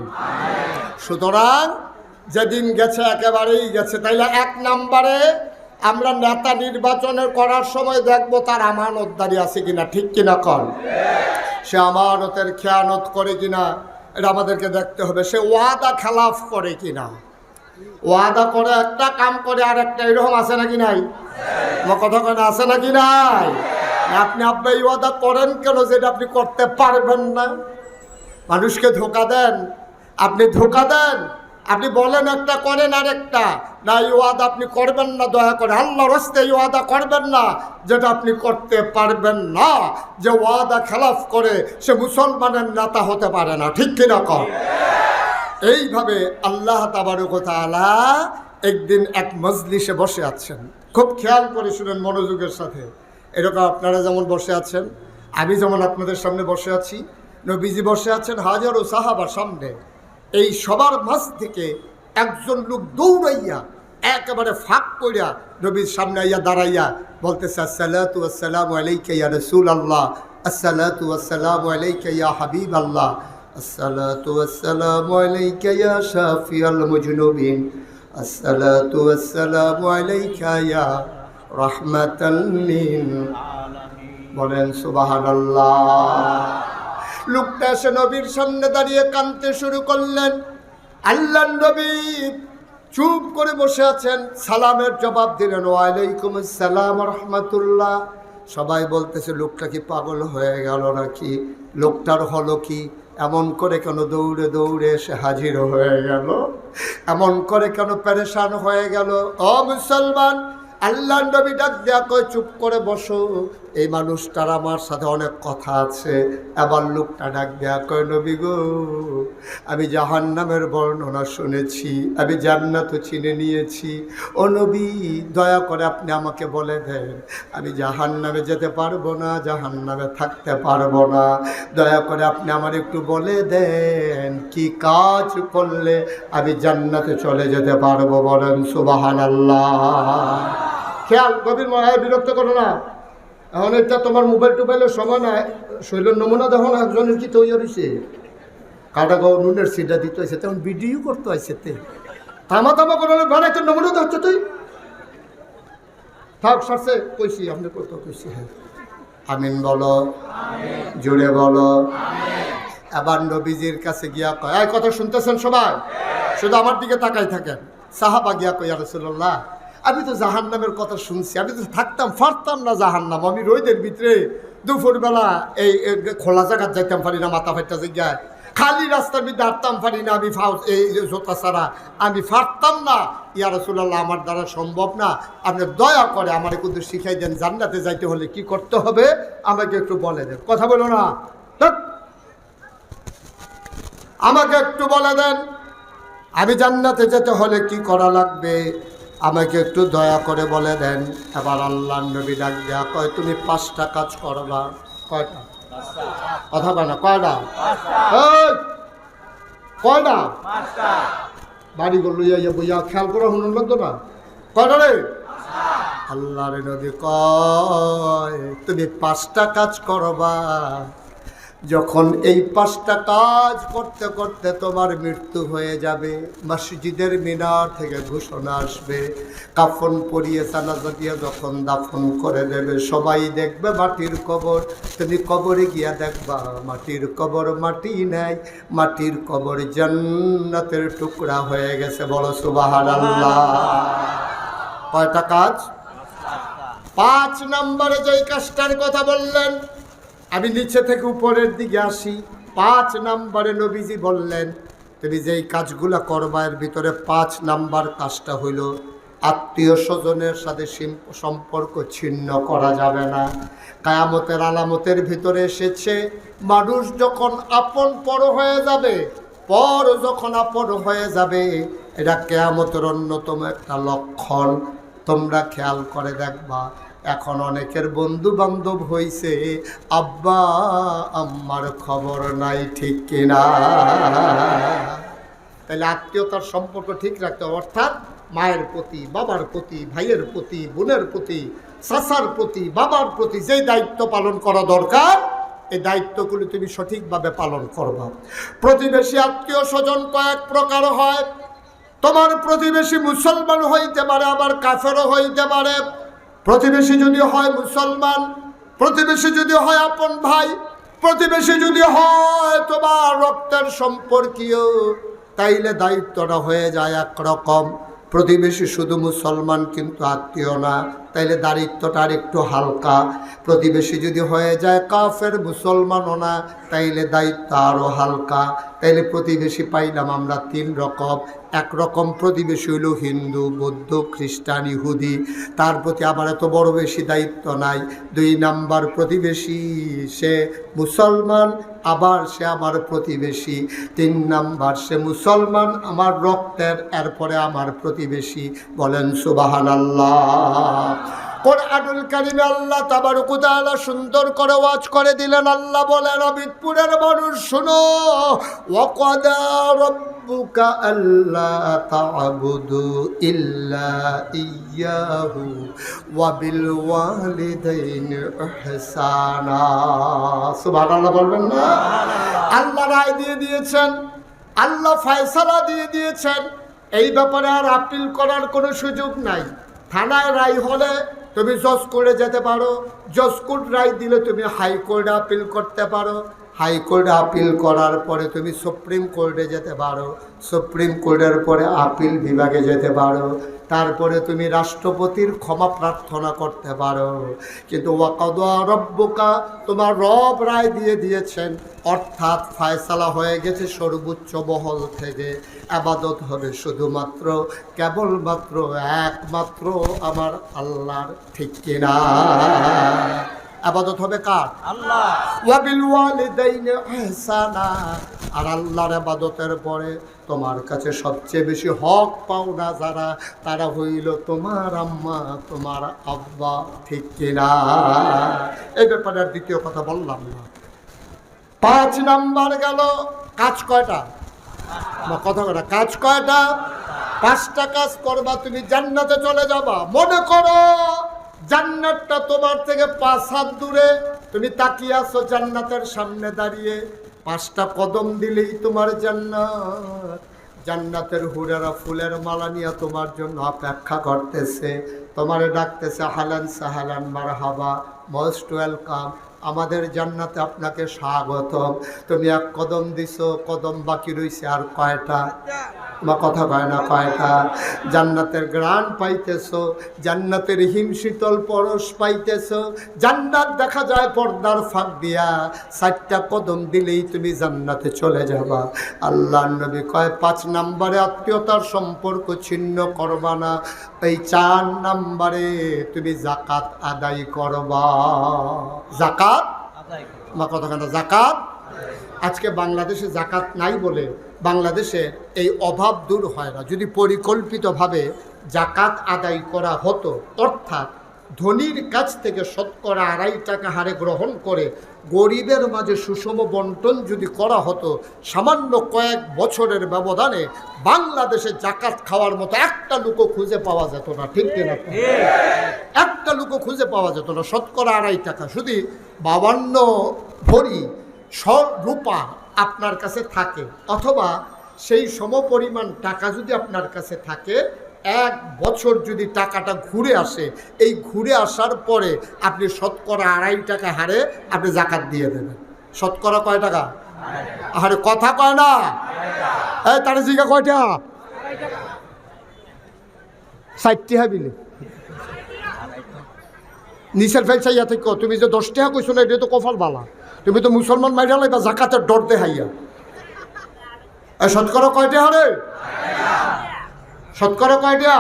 সুতরাং যেদিন গেছে একেবারেই গেছে। তাইলে 1 নম্বরে আমরা নেতা নির্বাচনের করার সময় দেখবো তার আমানতদারি আছে কিনা। ঠিক কিনা কর? সে আমানতের খেয়ানত করে কিনা এটা আমাদেরকে দেখতে হবে। সে ওয়াদা খেলাফ করে কিনা। ওয়াদা করে একটা, কাম করে আর একটা, এরকম আছে নাকি নাই? আমার কথা কেন আছে নাকি নাই? আপনি আব্বা এই ওয়াদা করেন কেন যেটা আপনি করতে পারবেন না? মানুষকে ধোকা দেন, আপনি ধোকা দেন। আপনি বলেন একটা, করেন আর একটা। না, এই ওয়াদা আপনি করবেন না, দয়া করে আল্লাহর রাস্তায় এই ওয়াদা করবেন না যেটা আপনি করতে পারবেন না। যে ওয়াদা খেলাফ করে সে মুসলমানের নেতা হতে পারে না। ঠিক কিনা কর? এইভাবে আল্লাহ তাবারক ওয়া তাআলা একদিন এক মজলিসে বসে আছেন। খুব খেয়াল করে শুনেন মনোযোগের সাথে। এরকম আপনারা যেমন বসে আছেন, আমি যেমন আপনাদের সামনে বসে আছি, নবীজি বসে আছেন হাজারো সাহাবার সামনে। এই সবার মাঝ থেকে একজন লোক দৌড়াইয়া একেবারে ফাঁক কইরা নবীর সামনে আইয়া দাঁড়াইয়া বলতেছে, আসসালাতু ওয়াসসালামু আলাইকা ইয়া রাসূলুল্লাহ, আসসালাতু ওয়াসসালামু আলাইকা ইয়া হাবিবাল্লাহ, আসসালাতু ওয়াসসালামু আলাইকা ইয়া শাফিয়াল মুজনুবিন, আসসালাতু ওয়াসসালামু আলাইকা ইয়া রাহমাতাল লিল আলামিন। বলেন সুবহানাল্লাহ। লোকটা এসে নবীর সামনে দাঁড়িয়ে কাঁদতে শুরু করলেন। আল্লাহর নবী চুপ করে বসে আছেন। সালামের জবাব দিলেন, ওয়ালাইকুম আসসালাম ওয়া রাহমাতুল্লাহ। সবাই বলতেছে লোকটা কি পাগল হয়ে গেল নাকি? লোকটার হলো কি? এমন করে কেন দৌড়ে দৌড়ে এসে হাজির হয়ে গেল? এমন করে কেন পেরেশান হয়ে গেল? ও মুসলমান, আল্লাহর নবী ডাক দেয়া কয়, চুপ করে বসো, এই মানুষটার আমার সাথে অনেক কথা আছে। এবার লোকটা ডাক দেয়া কয়, নবী গো, আমি জাহান্নামের বর্ণনা শুনেছি, আমি জান্নাতও চিনে নিয়েছি। ও নবী, দয়া করে আপনি আমাকে বলে দেন, আমি জাহান্নামে যেতে পারবো না, জাহান্নামে থাকতে পারবো না। দয়া করে আপনি আমার একটু বলে দেন কি কাজ করলে আমি জান্নাতে চলে যেতে পারবো। বলেন সুবহানাল্লাহ। খেয়াল, গভীর মনে বিরক্ত করো না। এখন এটা তোমার মোবাইল টোবাইলের সময় না। শৈলের নমুনা দেখো না একজনের কি তৈরি হয়েছে, কাটা গাও নুনের সিটা দিতে হয়েছে, তখন ভিডিও করতে হয়েছে। থামা থামা করে বানাইতে নমুনা হচ্ছে তুই থাক সারছে কইছি আপনি কত কইছি। হ্যাঁ, আমিন বলো, জুড়ে বলো। এবার নবীজির কাছে গিয়া কয়, এই কথা শুনতেছেন সবাই? শুধু আমার দিকে তাকাই থাকেন। সাহাবা গিয়া কয়, ইয়া রাসূলুল্লাহ, আমি তো জাহান্নামের কথা শুনছি, আমি তো থাকতাম পারতাম না জাহান্নাম। আমি রোদের ভিতরে দুপুরবেলা এই খোলা জায়গায় যাইতাম পারি না, মাথা ফাইটা জায়গায় খালি রাস্তার ভিতরে হাঁটতাম পারি না, আমি এই জোতা ছাড়া আমি পারতাম না। ইয়া রাসূলুল্লাহ, আমার দ্বারা সম্ভব না, আপনি দয়া করে আমার একটু শিখাই দেন, জান্নাতে যাইতে হলে কি করতে হবে আমাকে একটু বলে দেন। কথা বলো না, আমাকে একটু বলে দেন, আমি জান্নাতে যেতে হলে কি করা লাগবে আমাকে একটু দয়া করে বলে দেন। এবার আল্লাহর নবী ডাক দেয়া কয়, তুমি 5টা কাজ করবা। কয়টা? কথা কয় না, কয়টা? কয়টা? বাড়িগুলো লইয়া বইয়া খেয়াল করে শুনুন লাগতো না, কয়টা রে? আল্লাহর নবী কয়, তুমি 5টা কাজ করবা। যখন এই 5টা কাজ করতে করতে তোমার মৃত্যু হয়ে যাবে, মসজিদের মিনার থেকে ঘোষণা আসবে, কাফন পরিয়ে জানাজা দিয়ে যখন দাফন করে দেবে, সবাই দেখবে মাটির কবর। তুমি কবরে গিয়া দেখবা মাটির কবর মাটি নাই, মাটির কবর জান্নাতের টুকরা হয়ে গেছে। বলো সুবহানাল্লাহ। কয়টা কাজ? 5 নম্বরে যেই কাজটার কথা বললেন, আমি নিচে থেকে উপরের দিকে আসি। 5 নম্বরে নবীজি বললেন, তুমি যেই কাজগুলা করবা এর ভিতরে 5 নম্বর কাজটা হইল, আত্মীয় স্বজনের সাথে সম্পর্ক ছিন্ন করা যাবে না। কিয়ামতের আলামতের ভিতরে এসেছে, মানুষ যখন আপন পর হয়ে যাবে, পর যখন আপন হয়ে যাবে, এটা কিয়ামতের অন্যতম একটা লক্ষণ। তোমরা খেয়াল করে দেখবা, এখন অনেকের বন্ধু বান্ধব হইছে, আব্বা আম্মার খবর নাই, ঠিক কিনা? তাহলে আত্মীয়তার সম্পর্ক ঠিক রাখতে হবে, অর্থাৎ মায়ের প্রতি, বাবার প্রতি, ভাইয়ের প্রতি, বোনের প্রতি, চাচার প্রতি, বাবার প্রতি যেই দায়িত্ব পালন করা দরকার, এই দায়িত্বগুলি তুমি সঠিকভাবে পালন করবা। প্রতিবেশী আত্মীয় স্বজন কয়েক প্রকার হয়। তোমার প্রতিবেশী মুসলমান হইতে পারে, আবার কাফেরও হইতে পারে। প্রতিবেশী যদি হয় মুসলমান, প্রতিবেশী যদি হয় আপন ভাই, প্রতিবেশী যদি হয় তোমার রক্তের সম্পর্কীয়, তাইলে দায়িত্বটা হয়ে যায় একরকম। প্রতিবেশী শুধু মুসলমান কিন্তু আত্মীয় না, তাইলে দায়িত্বটা আর একটু হালকা। প্রতিবেশী যদি হয়ে যায় কাফের, মুসলমানও না, তাইলে দায়িত্ব আরও হালকা। তাইলে প্রতিবেশী পাইলাম আমরা 3 রকম। একরকম প্রতিবেশী হইল হিন্দু, বৌদ্ধ, খ্রিস্টান, ইহুদি, তার প্রতি আমার এত বড় বেশি দায়িত্ব নাই। 2 নাম্বার প্রতিবেশী, সে মুসলমান, আবার সে আমার প্রতিবেশী। 3 নাম্বার, সে মুসলমান আমার রক্তের, এরপরে আমার প্রতিবেশী। বলেন সুবহানাল্লাহ। কোরআনুল কারীমে আল্লাহ তাবারক ওয়া তাআলা সুন্দর করে ওয়াজ করে দিলেন। আল্লাহ বলেন, আবিদপুরের মানুষ শোনো, ওয়া ক্বাদা রাব্বুকা আল্লা তা'বুদু ইল্লা ইয়্যাহু ওয়া বিল ওয়ালিদাইনি ইহসানা। সুবহানাল্লাহ বলবেন না? আল্লাহ রায় দিয়ে দিয়েছেন, আল্লাহ ফয়সালা দিয়ে দিয়েছেন। এই ব্যাপারে আর আপিল করার কোনো সুযোগ নাই। থানায় রায় হলে তুমি জজ কোর্টে যেতে পারো, জজ কোর্ট রায় দিলে তুমি হাইকোর্টে আপিল করতে পারো, হাইকোর্টে আপিল করার পরে তুমি সুপ্রিম কোর্টে যেতে পারো, সুপ্রিম কোর্টের পরে আপিল বিভাগে যেতে পারো, তারপরে তুমি রাষ্ট্রপতির ক্ষমা প্রার্থনা করতে পারো। কিন্তু ওয়াকাদা রব্বুকা, তোমার রব রায় দিয়ে দিয়েছেন, অর্থাৎ ফয়সালা হয়ে গেছে সর্বোচ্চ মহল থেকে। ইবাদত হবে শুধুমাত্র, কেবলমাত্র, একমাত্র আমার আল্লাহর, ঠিক কিনা? ইবাদত হবে কার? আল্লাহ। ওয়া বিল ওয়ালিদাইনি ইহসানা। আর আল্লাহর ইবাদতের পরে তোমার কাছে সবচেয়ে বেশি হক পাওনা যারা, তারা হইল তোমার আম্মা, তোমার আব্বা, ঠিক কিনা? এই ব্যাপারে আর দ্বিতীয় কথা বললাম না। 5 নাম্বার গেল। কাজ কয়টা? কথা কয়টা? কাজ কয়টা? 5টা কাজ করবা, তুমি জান্নাতে চলে যাবা। মনে করো জান্নাতটা তোমার থেকে 5 হাত দূরে, তুমি তাকিয়ে আছো জান্নাতের সামনে দাঁড়িয়ে, 5টা কদম দিলেই তোমার জান্নাত। জান্নাতের হুরেরা ফুলের মালা নিয়ে তোমার জন্য অপেক্ষা করতেছে, তোমারে ডাকতেছে, হালান সাহালান মারহাবা, মোস্ট ওয়েলকাম। আমাদের জান্নাতে আপনাকে স্বাগতম। তুমি এক কদম দিছো, কদম বাকি রইছে আর কয়টা? বা কথা কয় না, কয়টা? জান্নাতের গ্রাণ পাইতেছো, জান্নাতের হিমশীতল পরশ পাইতেছো। জান্নাত দেখা যায় পর্দার ফাঁক দিয়া, 4টা কদম দিলেই তুমি জান্নাতে চলে যাবা। আল্লাহর নবী কয় 5 নম্বরে আত্মীয়তার সম্পর্ক ছিন্ন করবা না, এই 4 নম্বরে তুমি যাকাত আদায় করবা। যাকাত মা কথা কেন? যাকাত। আজকে বাংলাদেশে যাকাত নাই বলে বাংলাদেশে এই অভাব দূর হয় না। যদি পরিকল্পিতভাবে যাকাত আদায় করা হতো, অর্থাৎ ধনীর কাছ থেকে শতকরা 2.5 টাকা হারে গ্রহণ করে গরিবের মাঝে সুষম বন্টন যদি করা হতো, সামান্য কয়েক বছরের ব্যবধানে বাংলাদেশে যাকাত খাওয়ার মতো একটা লোকও খুঁজে পাওয়া যেত না। ঠিক কিনা? একটা লোকও খুঁজে পাওয়া যেত না। শতকরা 2.5 টাকা, শুধু 52 ভরি রূপা আপনার কাছে থাকে, অথবা সেই সমপরিমাণ টাকা যদি আপনার কাছে থাকে, 1 বছর যদি টাকাটা ঘুরে আসে, এই ঘুরে আসার পরে আপনি শতকরা 2.5 টাকা হারে আপনি যাকাত দিয়ে দেবেন। শতকরা কয় টাকা? আরে কথা কয় না, এই তার জিগা কয়টা? 60 হাবিলে নিচের ফেল চাইয়া থেকে তুমি যে 10 টাকা কইছো না, এটা তো কপাল বালা। তুমি তো মুসলমান মাইরা লাইবা যাকাতের ডর দেখাইয়া। শতকরা কয়টা হারে? শতকরা কয়টা?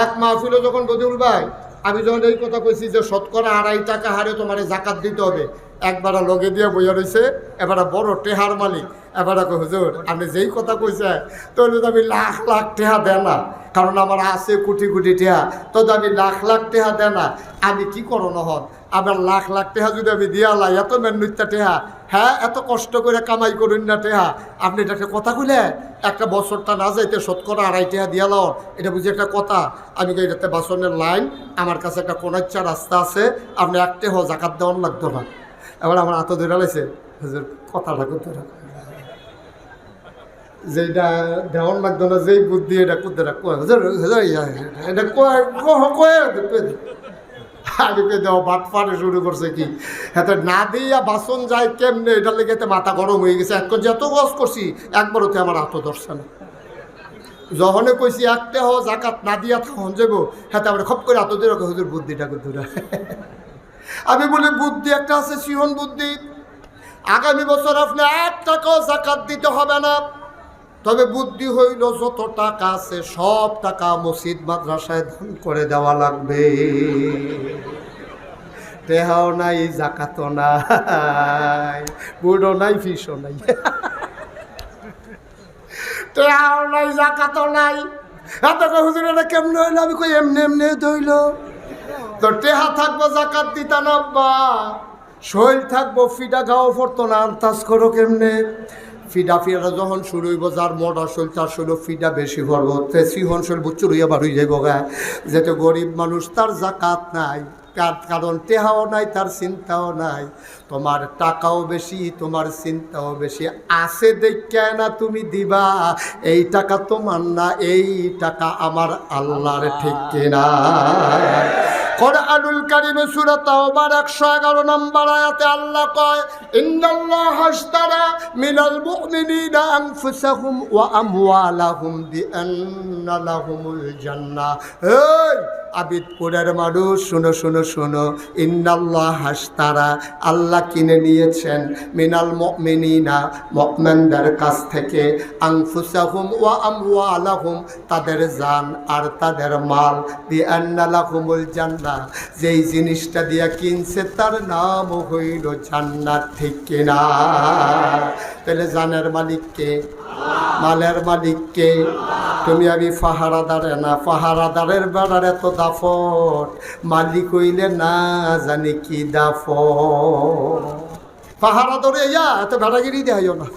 এক মাহফিলে যখন বদিউল ভাই আমি যখন এই কথা কইছি যে শতকরা 2.5 টাকা হারে তোমার যাকাত দিতে হবে, একবার লগে দিয়ে বইয়া রয়েছে, এবার বড় টেহার মালিক, এবার হুজুর আপনি যেই কথা কইছে তাহলে তো আমি লাখ লাখ টেহা দেয় না, কারণ আমার আছে কোটি কোটি টেহা, তো আমি লাখ লাখ টেহা দেয় না, আমি কি করো নহন আবার লাখ লাখ টেহা যদি আমি দিয়া লাই, এত মেন্নুত্যা টেহা, হ্যাঁ এত কষ্ট করে কামাই করুন না টেহা, আপনি এটা একটা কথা কইলে একটা বছরটা না যাইতে শতকরা 2.5 টাকা দিয়া লাও, এটা বুঝি একটা কথা? আমি এটাতে বাসনের লাইন, আমার কাছে একটা কোনাচ্চা রাস্তা আছে, আপনি একটা যাকাত দেওয়ান লাগতো না। এবার আমার হাত ধরে লাইছে, হুজুর কথাটা করতে যেটা দেওয়ান লাগতো না, যেই বুদ্ধি এটা করতে এটা আমি দেওয়া বাট পারে শুরু করছে কি, হ্যাঁ না দিয়া বাসন যায় কেমনে, এটা লেগে মাথা গরম হয়ে গেছে। এখন যত গজ করছি একবারও তো আমার হাত ধরছে না। যখনে কইছি একটা যাকাত না দিয়া তখন যাবো, হ্যাঁ আমরা খপ করে হাত ধরে হুজুর বুদ্ধিটা করতে। আমি বলি বুদ্ধি একটা আছে, সিহন বুদ্ধি। আগামী বছর আপনি 1 টাকাও যাকাত দিতে হবে না, তবে বুদ্ধি হইল যত টাকা আছে সব টাকা মসজিদ মাদ্রাসায় দান করে দেওয়া লাগবে। টেহাও নাই, যাকাতও নাই, বুড়ো নাই, ফিসও নাই, টেহাও নাই, যাকাতও নাই। এত হুজুর এটা কেমনে হইল? আমি কই এমনি এমনি ধইল তো টেহা থাকবো যাকাত দিতা না বা শৈল থাকবো, ফিডা গাও পড়তো না, আন্তাজ করো কেমনে? ফিডা ফিডা যখন শুরু হইব, যার মোটা শৈল তার শৈল ফিডা বেশি ভরবো, সিহন শৈল বুচ্চুর হইয়া বার হয়ে যাইব গা। যেহেতু গরিব মানুষ তার যাকাত নাই, কারণ টেহাও নাই, তার চিন্তাও নাই। তোমার টাকাও বেশি, তোমার চিন্তাও বেশি, আছে দেখে না তুমি দিবা, এই টাকা তোমার না, এই টাকা আমার আল্লাহর, ঠিক কিনা? কোরআনুল কারীমে সূরা তাওবার 111 নম্বর আয়াতে আল্লাহ কয়, ইন্নাল্লাহা আশতারা মিনাল মুমিনিনা আনফুসাহুম ওয়া আমওয়ালাহুম বিআন্না লাহুমুল জান্নাহ। এই আবিদপুরের মানুষ শোনো শোনো শোনো, ইন্নাল্লাহা আশতারা, আল্লাহ কিনে নিয়েছেন, মিনাল মুমিনিনা, মুমিনদের কাছ থেকে, আনফুসাহুম ওয়া আমওয়ালাহুম, তাদের জান আর তাদের মাল, বিআন্না লাহুমুল জান্নাহ, যেই জিনিসটা দিয়া কিনছে তার নাম হইল জান্নাত, ঠিক কিনা? তাহলে জানের মালিককে, মালের মালিককে, তুমি আমি পাহারাদারে না, পাহারাদারের বেড়ার এত দাফট, মালিক হইলে না জানি কি দাফট। পাহারা ধরে ইয়া এত ভেড়াগিরি দেও না,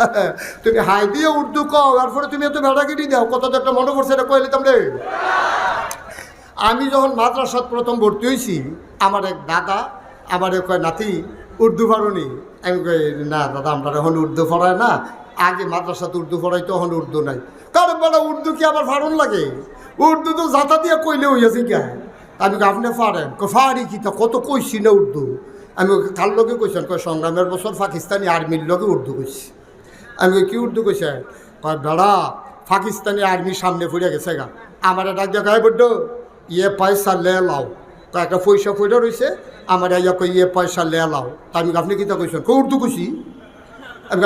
তুমি হাই দিয়ে উর্দু কও, তারপরে তুমি এত ভেড়াগিরি দাও, কত তো একটা মনে করছে, এটা কইলে তোমরা। আমি যখন মাদ্রাসাত প্রথম ভর্তি হয়েছি, আমার এক দাদা আমার কয়, নাতি উর্দু পড়নি? আমি কই, না দাদা আমরা এখন উর্দু পড়ায় না, আগে মাদ্রাসাত উর্দু পড়াই, তখন উর্দু নাই। কারণ বড় উর্দু কি আবার ভাড়ন লাগে? উর্দু তো জাতা দিয়ে কইলে হইয়াছে কে, আমি আপনি পারেন ফারি কি তা কত কইছি না উর্দু আমি কার লগে কইছেন কয় সংগ্রামের বছর পাকিস্তানি আর্মির লগে উর্দু কইছি আমি কি উর্দু কইছে কয় বেড়া পাকিস্তানি আর্মির সামনে ফুরে গেছে গা আমার ডাক জায়গায় বড্ড ইয়ে পয়সা লে লাও তো একটা পয়সা ফুটে রয়েছে আমার ইয়ে পয়সা লে লাও আমি আপনি কিতা কইছেন কই উর্দু কইছি আমি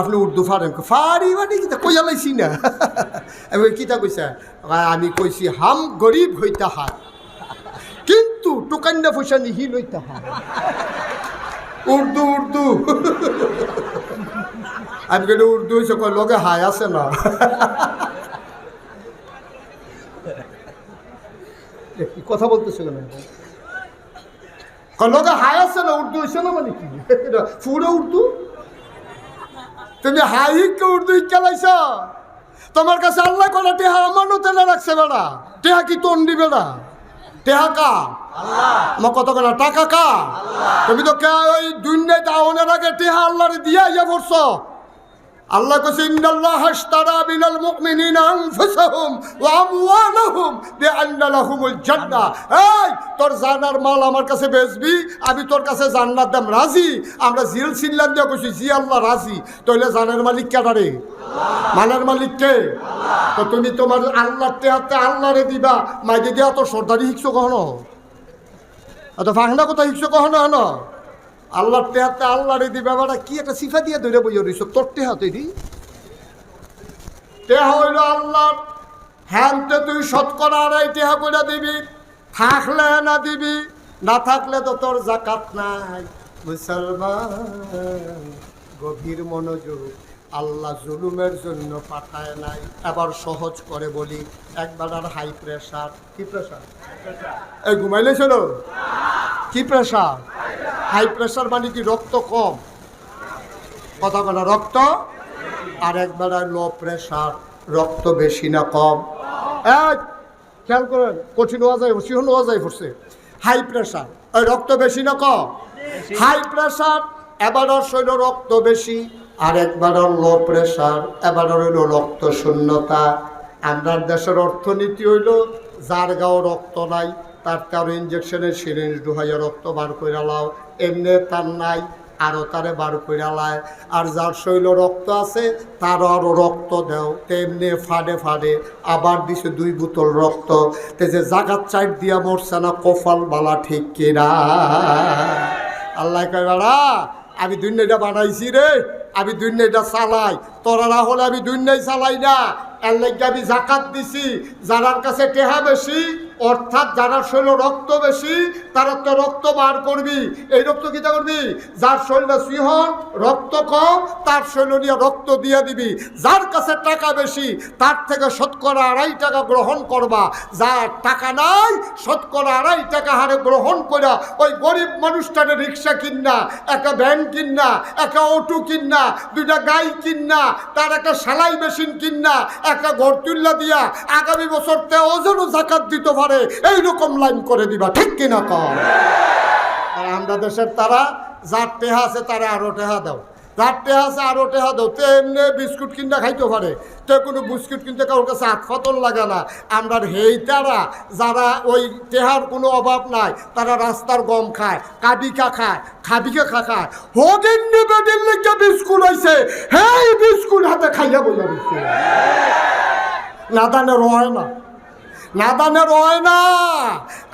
আপনি উর্দু পারেন ফারি মানে কিতা কইয়া লাইছি না আমি কিতা কইছে আমি কইছি হাম গরিব হইতা হাত কিন্তু টুকান্না পয়সা নিহি লইতা হাত উর্দু উর্দু আমি কেন উর্দু হয়েছে কয় লগে হাই আছে না কথা বলতেছিল না লগে হাই আছে না উর্দু হয়েছে না মানে কি পুরো উর্দু তুমি হাই কে উর্দু চালাইছ তোমার কাছে আল্লাহ করে টেহা আমানতে না রাখছে বেড়া টেহা কি তোন দিবে না টেহা কা আমার কত কেনা টাকা কা তুমি তো ওই দুনিয়ায় দাওনের আগে টেহা আল্লাহরে দিয়া ইয়া পড়ছ আল্লাহ কইছে ইন্নাল্লাহ আশতারা মিনাল মুমিনিনা আনফুসাহুম ওয়া আমওয়ালাহুম বিআন্না লাহুমুল জান্নাহ এই তোর জানার মাল আমার কাছে বেচবি আমি তোর কাছে জান্নাত দাম রাজি আমরা জিল সিল্লাম দিয়া কইছি জি আল্লাহ রাজি তাইলে জানের মালিক কেডা রে মালের মালিক কে তো তুমি তোমার আল্লাহর টেহাতে আল্লাহরে দিবা মাইদে দিয়া তো সর্দারি শিখছো কখনো এত ফাংনা কথা শিখছো কখনো হনো আল্লাহর টেহাতে আল্লাহরে দিবা বেটা কি একটা সিফা দিয়ে ধরে বইয়া রইছ তোর টেহা তৈরি টেহা হইল আল্লাহর হ্যানতে তুই শতকরা আড়াই টেহা কইরা দিবি থাকলে না দিবি না থাকলে তো তোর জাকাত নাই মুসলমান গভীর মনোযোগ আল্লাহ জুলুমের জন্য পাঠায় নাই এবার সহজ করে বলি একবার আর হাই প্রেশার কি প্রেশার এই ঘুমাইলে ছিল কি প্রেশার হাই প্রেশার মানে কি রক্ত কম কথা বলা রক্ত আর একবার লো প্রেশার রক্ত বেশি না কম এক খেয়াল করেন কঠিন হওয়া যায় সিহন হওয়া যায় পড়ছে হাই প্রেশার ওই রক্ত বেশি না কম হাই প্রেশার এবার শৈল রক্ত বেশি আর একবার লো প্রেশার এবার হইল রক্ত শূন্যতা আমরা দেশের অর্থনীতি হইল যার গাও রক্ত নাই তার কারো ইঞ্জেকশনের সিরিঞ্জ ঢুকাইয়া রক্ত বার করে লাও এমনি তার নাই আরও তারে বার করে লায় আর যার শৈল রক্ত আছে তার আরও রক্ত দেও তেমনি ফাডে ফাডে আবার দিছে 2 বোতল রক্ত তে যে জাগাত চাইট দিয়া মরছে না কপাল বালা ঠিক কিনা আল্লাহ কয় বাড়া আমি দুনিয়াটা বানাইছি রে আমি দুনিয়াটা চালাই তোরা হলে আমি দুনিয়ায় চালাই না এর লাগে আমি জাকাত দিছি যারার কাছে টেহা বেশি অর্থাৎ যারা শৈল রক্ত বেশি তারা তো রক্ত বার করবি এই রক্ত কিতা করবি যার শরীরে সিহন রক্ত কম তার শৈল নিয়ে রক্ত দিয়ে দিবি যার কাছে টাকা বেশি তার থেকে শতকরা 2.5 টাকা গ্রহণ করবা যার টাকা নাই শতকরা 2.5 টাকা হারে গ্রহণ করা ওই গরিব মানুষটারে রিক্সা কিননা একটা ভ্যান কিননা একটা অটো কিননা 2টা গাই কিননা তার একটা সেলাই মেশিন কিননা একটা ঘর তুল্লা দিয়া আগামী বছর তেও যেন জাকাত দিতে পারে এইরকম লাইন করে দিবা ঠিক কিনা কম আর আমরা দেশের তারা যার টেহা আছে তারা আরো টেহা দাও যার টেহা আছে আরো টেহা দাও তো এমনি বিস্কুট কিনতে খাইতে পারে তো কোনো বিস্কুট কিনতে কারোর কাছে হাত ফাতল লাগে না আমরা হেই তারা যারা ওই টেহার কোনো অভাব নাই তারা রাস্তার গম খায় কাবিকা খায় খাবিকা খায় হোগেন নিবেদিন লিখে বিস্কুট হয়েছে হেই বিস্কুট হাতে খাইয়া বইয়া দিচ্ছে নাদানের হয় না নাদানের হয় না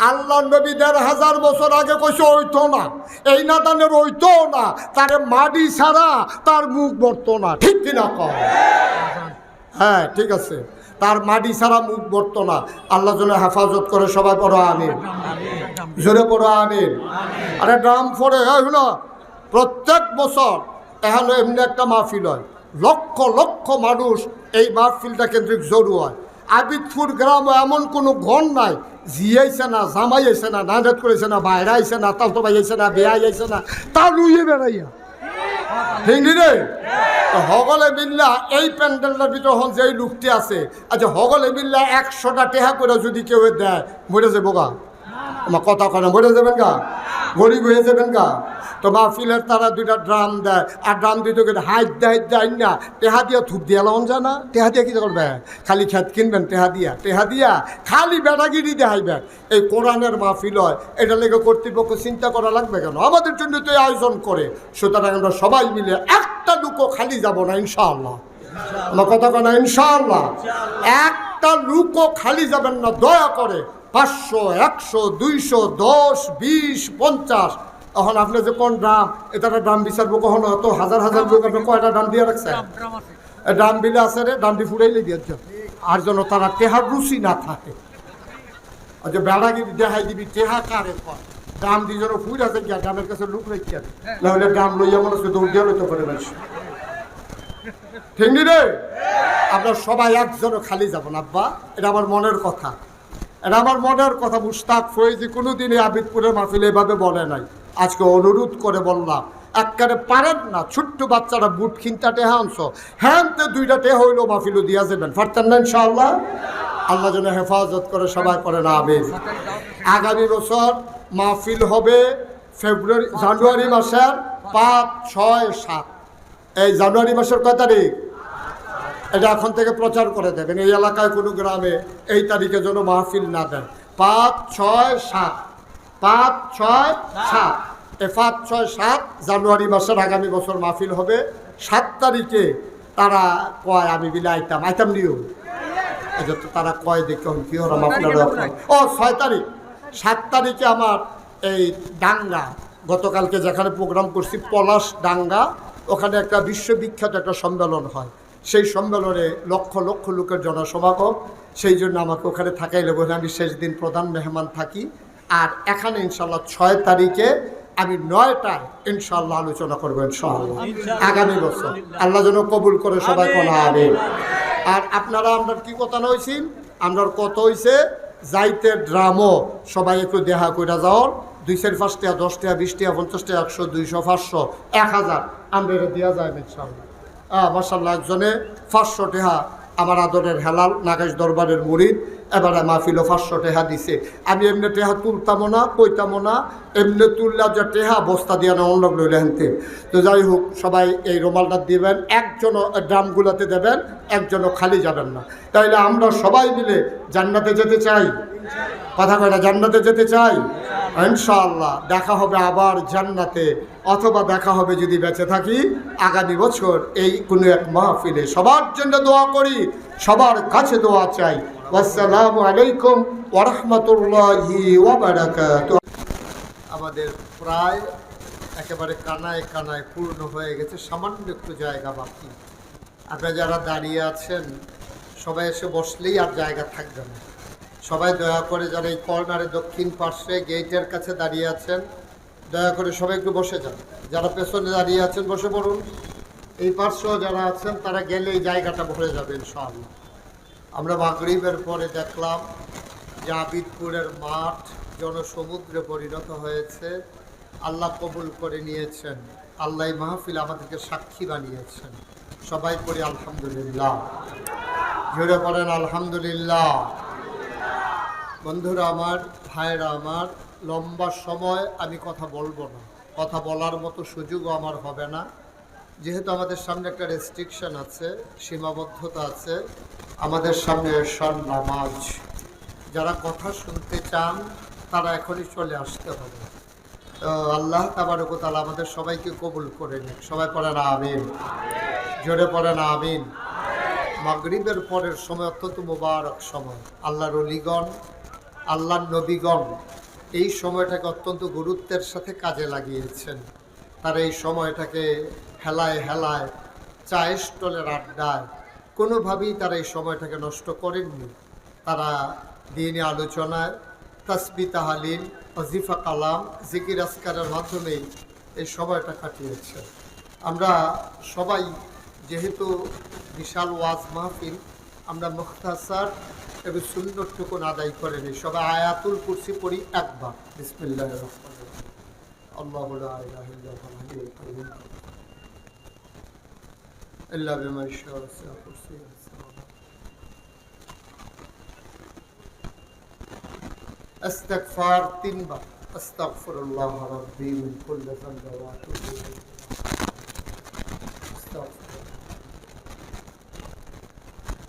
আল্লাহ নবী 1000 বছর আগে কইছে হইতো না এই নাদানের হইতো না তারে মাটি ছাড়া তার মুখ বর্তো না ঠিক কিনা কম হ্যাঁ ঠিক আছে তার মাটি ছাড়া মুখ বর্তো না আল্লাহ যেন হেফাজত করে সবাই পড়ো আমিন জোরে পড়ো আমিন আরে ড্রাম ফোরে না প্রত্যেক বছর এখানে এমনি একটা মাহফিল হয় লক্ষ লক্ষ মানুষ এই মাহফিলটা কেন্দ্রিক জড়ো হয় আবিদপুর গ্রাম এমন কোনো ঘর নাই জিয়াইছে না জামাই আইছে না নাজাত করেছে না বাইরে আইছে না তাল তো ভাই আইছে না বেয়াই আইছে না তা লুইয়ে বেড়াইয়া হিন্দি রে হগলে মিল্লা এই প্যান্ডেলটার ভিতর হন যে লোকটি আছে আচ্ছা হগলে মিল্লা 100টা টেহা করে যদি কেউ দেয় মরে যাবো গা আমার কথা কেন মরে যাবেন গা, গরিব হয়ে যাবেন গা। তো মাহফিলের তারা দুইটা ড্রাম দেয়, আর ড্রাম দিতে গেলে হাইট দেয় না, টেহা দিয়া থুপ দিয়া লন যায় না, টেহা দিয়া কী করবে, খালি খেত কিনবেন টেহা দিয়া খালি বেড়াগিরি দেখাইবেন। এই কোরআনের মাহফিল হয়, এটা লেগে কর্তৃপক্ষ চিন্তা করা লাগবে কেন? আমাদের জন্য তো এই আয়োজন করে। সুতরাং আমরা সবাই মিলে একটা লুকও খালি যাব না ইনশাআল্লাহ। আমার কথা কেন ইনশাআল্লাহ, একটা লুকও খালি যাবেন না দয়া করে। 500, 100, 200, 10, 20, 50। এখন আপনি যে কোন ড্রাম, এটা ড্রাম বিচারবো কখনো? তো হাজার লোক আপনি কয়টা ড্রাম দিয়ে রাখছে? ড্রাম বিলে আছে রে, ড্রামটি ফুরাইলে দিয়ে আর যেন তারা টেহার রুচি না থাকে। আচ্ছা বেড়াগিরি দেখাই দিবি টেহা কারে কয়, ড্রাম দিয়ে যেন ফুল আছে গিয়া ড্রামের কাছে লুক রেখে নাহলে ড্রাম লইয়া মনে হচ্ছে দৌড় দিয়ে লইতে পারে বেশি। ঠিক নি রে? আপনার সবাই একজনও খালি যাবেন আব্বা, এটা আমার মনের কথা, এটা আমার মনের কথা। মুশতাক ফয়েজি কোনোদিনই আবিদপুরের মাহফিলে এভাবে বলে নাই। আজকে অনুরোধ করে বললাম, একবারে পারেন না, ছোট্ট বাচ্চারা বুট কিনতে টেহা আনছো, হ্যাঁ তো 2টা টেহা হইলেও মাহফিলও দিয়া যাবেন, পারতেন না ইনশাআল্লাহ। আল্লাহ যেন হেফাজত করে, সবাই করে না আমিন। আগামী বছর মাহফিল হবে জানুয়ারি মাসের 5, 6, 7। এই জানুয়ারি মাসের কয় তারিখ? এটা এখন থেকে প্রচার করে দেবেন, এই এলাকায় কোনো গ্রামে এই তারিখে যেন মাহফিল না দেন। 5, 6, 7, 5, 6, 7, এই 5, 6, 7 জানুয়ারি মাসের আগামী বছর মাহফিল হবে। 7 তারিখে তারা কয় আমি বিলে আইতাম নিও, এটা তো তারা কয় দেখে কি হলাম আপনারা। ও 6 তারিখ, 7 তারিখে আমার এই ডাঙ্গা, গতকালকে যেখানে প্রোগ্রাম করছি পলাশ ডাঙ্গা, ওখানে একটা বিশ্ববিখ্যাত একটা সম্মেলন হয়। সেই সম্মেলনে লক্ষ লোকের জনসমাগম। সেই জন্য আমাকে ওখানে থাকাইলে বলে আমি শেষ দিন প্রধান মেহমান থাকি। আর এখানে ইনশাল্লাহ 6 তারিখে আমি 9টায় ইনশাল্লাহ আলোচনা করবো ইনশাআল্লাহ আগামী বছর। আল্লাহ যেন কবুল করে, সবাই কোনা আমিন। আর আপনারা আমরা কি কথা হয়েছি, আমরা কত হয়েছে যাইতে ড্রামও সবাই একটু দেখা করে যাওয়ার, 2, 4, 5 টাকা, 10 টাকা, 20 টাকা, 50 টাকা, 100, 200, 500, 1000 আমরা এটা দেওয়া যায় ইনশাআল্লাহ। মাশাআল্লাহ, একজনে 500 টাকা, আমার আদরের হেলাল নাগেশ দরবারের মুরিদ, এবারে মাহফিলও 500 টাকা দিছে। আমি এমনি টেহা তুলতামও না, কইতামও না, এমনি তুললা যে টেহা বস্তা দিয়ে না অন্য লইলে হেনতে। তো যাই হোক, সবাই এই রুমালটা দিবেন, একজনও ড্রামগুলোতে দেবেন, একজনও খালি যাবেন না। তাইলে আমরা সবাই মিলে জান্নাতে যেতে চাই, কথা কয় না, জান্নাতে যেতে চাই ইনশাআল্লাহ। দেখা হবে আবার জান্নাতে, অথবা দেখা হবে যদি বেঁচে থাকি আগামী বছর এই কোনো এক মাহফিলে। সবার জন্য দোয়া করি, সবার কাছে দোয়া চাই। আসসালামু আলাইকুম ওয়া রাহমাতুল্লাহি ওয়া বারাকাতুহু। আমাদের প্রায় একেবারে কানায় পূর্ণ হয়ে গেছে, সামান্য একটু জায়গা বাকি। আপনারা যারা দাঁড়িয়ে আছেন সবাই এসে বসলেই আর জায়গা থাকবে না। সবাই দয়া করে যারা এই কর্নারে দক্ষিণ পার্শ্বে গেটের কাছে দাঁড়িয়ে আছেন, দয়া করে সবাই একটু বসে যান। যারা পেছনে দাঁড়িয়ে আছেন বসে পড়ুন। এই পার্শ্বেও যারা আছেন তারা গেলে এই জায়গাটা ভরে যাবে ইনশাআল্লাহ। আমরা মাগরিবের পরে দেখলাম যে আবিদপুরের মাঠ জনসমুদ্রে পরিণত হয়েছে। আল্লাহ কবুল করে নিয়েছেন, আল্লাহ মাহফিল আমাদেরকে সাক্ষী বানিয়েছেন। সবাই করি আলহামদুলিল্লাহ, জোরে পড়েন আলহামদুলিল্লাহ। বন্ধুরা আমার, ভাইরা আমার, লম্বা সময় আমি কথা বলবো না, কথা বলার মতো সুযোগও আমার হবে না, যেহেতু আমাদের সামনে একটা রেস্ট্রিকশন আছে, সীমাবদ্ধতা আছে। আমাদের সামনে এশার নামাজ। যারা কথা শুনতে চান তারা এখনই চলে আসতে হবে। তো আল্লাহ তাবারক ওয়া তাআলা আমাদের সবাইকে কবুল করে নিন। সবাই পড়েন আমিন, জোরে পড়েন আমিন। মাগরিবের পরের সময় অত্যন্ত মুবারক সময়। আল্লাহর ওলিগণ, আল্লাহর নবীগণ এই সময়টাকে অত্যন্ত গুরুত্বের সাথে কাজে লাগিয়েছেন। তারা এই সময়টাকে হেলায় চায়ের স্টলের আড্ডায় কোনোভাবেই তারা এই সময়টাকে নষ্ট করেননি। তারা দিনে আলোচনায়, তাসবিহ তাহলিল, ওয়াজিফা কালাম, জিকির আসকারের মাধ্যমেই এই সময়টা কাটিয়েছে। আমরা সবাই যেহেতু বিশাল ওয়াজ মাহফিল, আমরা মুখতাসার এবং সুন্নতটুকুন আদায় করে নিই। সবাই আয়াতুল কুরসি পড়ি একবার। বিসমিল্লাহির রহমানির রহিম। আল্লাহু লা ইলাহা ইল্লা হুয়াল হাইয়্যুল কাইয়্যুম ইল্লা বিমা শাআ ওয়াসি'a কুরসিয়্যুহু ইস্তেগফার 3 বার। আস্তাগফিরুল্লাহ রাব্বি মিন কুল্লি যামবি ওয়া আতুবু ইলাইহি।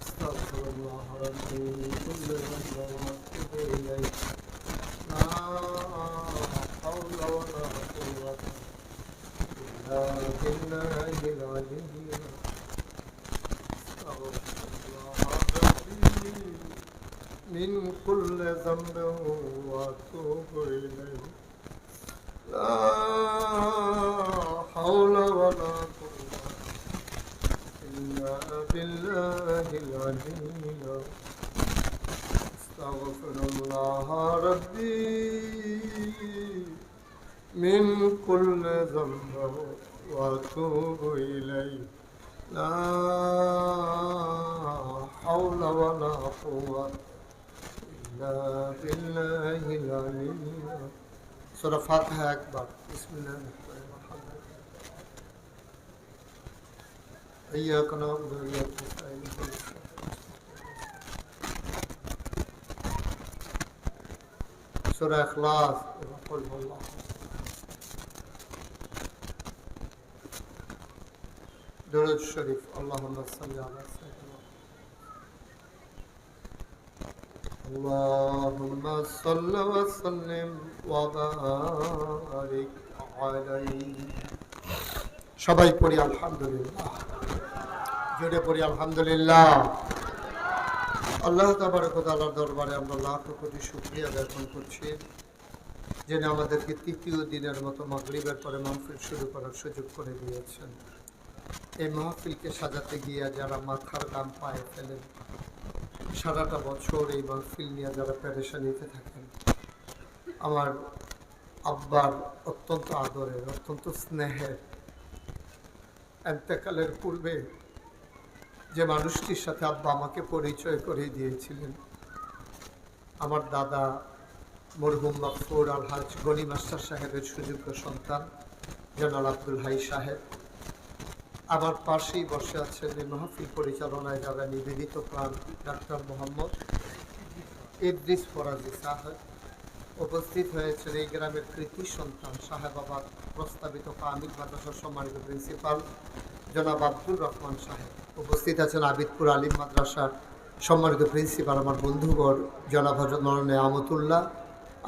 আস্তাগফিরুল্লাহ রাব্বি মিন কুল্লি যামবি ওয়া আতুবু ইলাইহি। লা হাওলা ওয়া লা কুওয়াতা ইল্লা বিল্লাহিল আলিয়্যিল আযীম। من كل ذنب واتوب اليه لا حول ولا قوه الا بالله العلي. استغفر الله ربي من كل ذنب واتوب اليه لا حول ولا قوه بالله العلي. سورة فاتحة أكبر. بسم الله الرحمن الرحيم. إياك نعبد وإياك نستعين. سورة إخلاص. قل هو الله. درود الشريف. اللهم صل على سيدنا اللهم صل وسلم وبارك عليه. সবাই পড়ি আলহামদুলিল্লাহ, জোরে পড়ি আলহামদুলিল্লাহ। আল্লাহ তাবারক ওয়া তাআলার দরবারে আমরা লাখ কোটি শুকরিয়া জ্ঞাপন করছি, যিনি আমাদেরকে তৃতীয় দিনের মতো মাগরিবের পরে মাহফিল শুরু করার সুযোগ করে দিয়েছেন। এই মাহফিলকে সাজাতে গিয়ে যারা মাথার ঘাম পায়ে ফেলেন, সারাটা বছর এই মাহফিল নিয়ে যারা পেরেশানিতে থাকেন, আমার আব্বার অত্যন্ত আদরের, অত্যন্ত স্নেহের, এন্তেকালের পূর্বে যে মানুষটির সাথে আব্বা আমাকে পরিচয় করিয়ে দিয়েছিলেন, আমার দাদা মরহুম মাগফুর আলহাজ গনি মাস্টার সাহেবের সুযোগ্য সন্তান জনাল আব্দুল হাই সাহেব, আমার পাশেই বসে আছেন এই মাহফিল পরিচালনায় যারা নিবেদিত প্রাণ ডাক্তার মোহাম্মদ ইদ্রিস ফরাজি সাহেব, উপস্থিত হয়েছেন এই গ্রামের কৃতি সন্তান সাহেবাবাদ প্রস্তাবিত কামিল মাদ্রাসার সম্মানিত প্রিন্সিপাল জনাব আব্দুর রহমান সাহেব, উপস্থিত আছেন আবিদপুর আলিম মাদ্রাসার সম্মানিত প্রিন্সিপাল আমার বন্ধুগণ জনাব হযরত মাওলানা আমতুল্লাহ,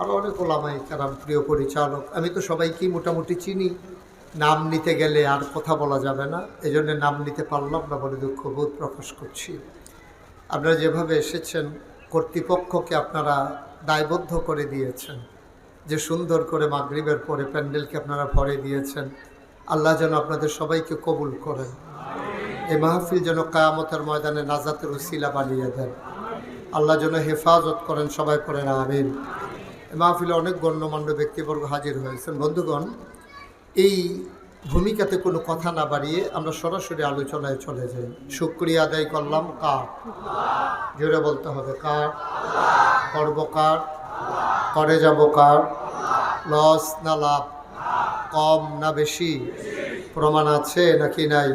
আরও অনেক ওলামায়ে কেরাম, প্রিয় পরিচালক। আমি তো সবাইকেই মোটামুটি চিনি, নাম নিতে গেলে আর কথা বলা যাবে না, এজন্য নাম নিতে পারলাম না বলে দুঃখবোধ প্রকাশ করছি। আপনারা যেভাবে এসেছেন, কর্তৃপক্ষকে আপনারা দায়বদ্ধ করে দিয়েছেন যে সুন্দর করে মাগরিবের পরে প্যান্ডেলকে আপনারা ভরে দিয়েছেন। আল্লাহ যেন আপনাদের সবাইকে কবুল করেন, এই মাহফিল যেন কিয়ামতের ময়দানে নাজাতের উসিলা বানিয়ে দেন, আল্লাহ যেন হেফাজত করেন, সবাই করেন আমিন। এই মাহফিলে অনেক গণ্যমান্য ব্যক্তিবর্গ হাজির হয়েছেন। বন্ধুগণ, এই ভূমিকাতে কোনো কথা না বাড়িয়ে আমরা সরাসরি আলোচনায় চলে যাই। শুকরিয়া আদায় করলাম কার? জোরে বলতে হবে কার? করব কার? করে যাব কার? লস না লাভ? কম না বেশি? প্রমাণ আছে নাকি নাই?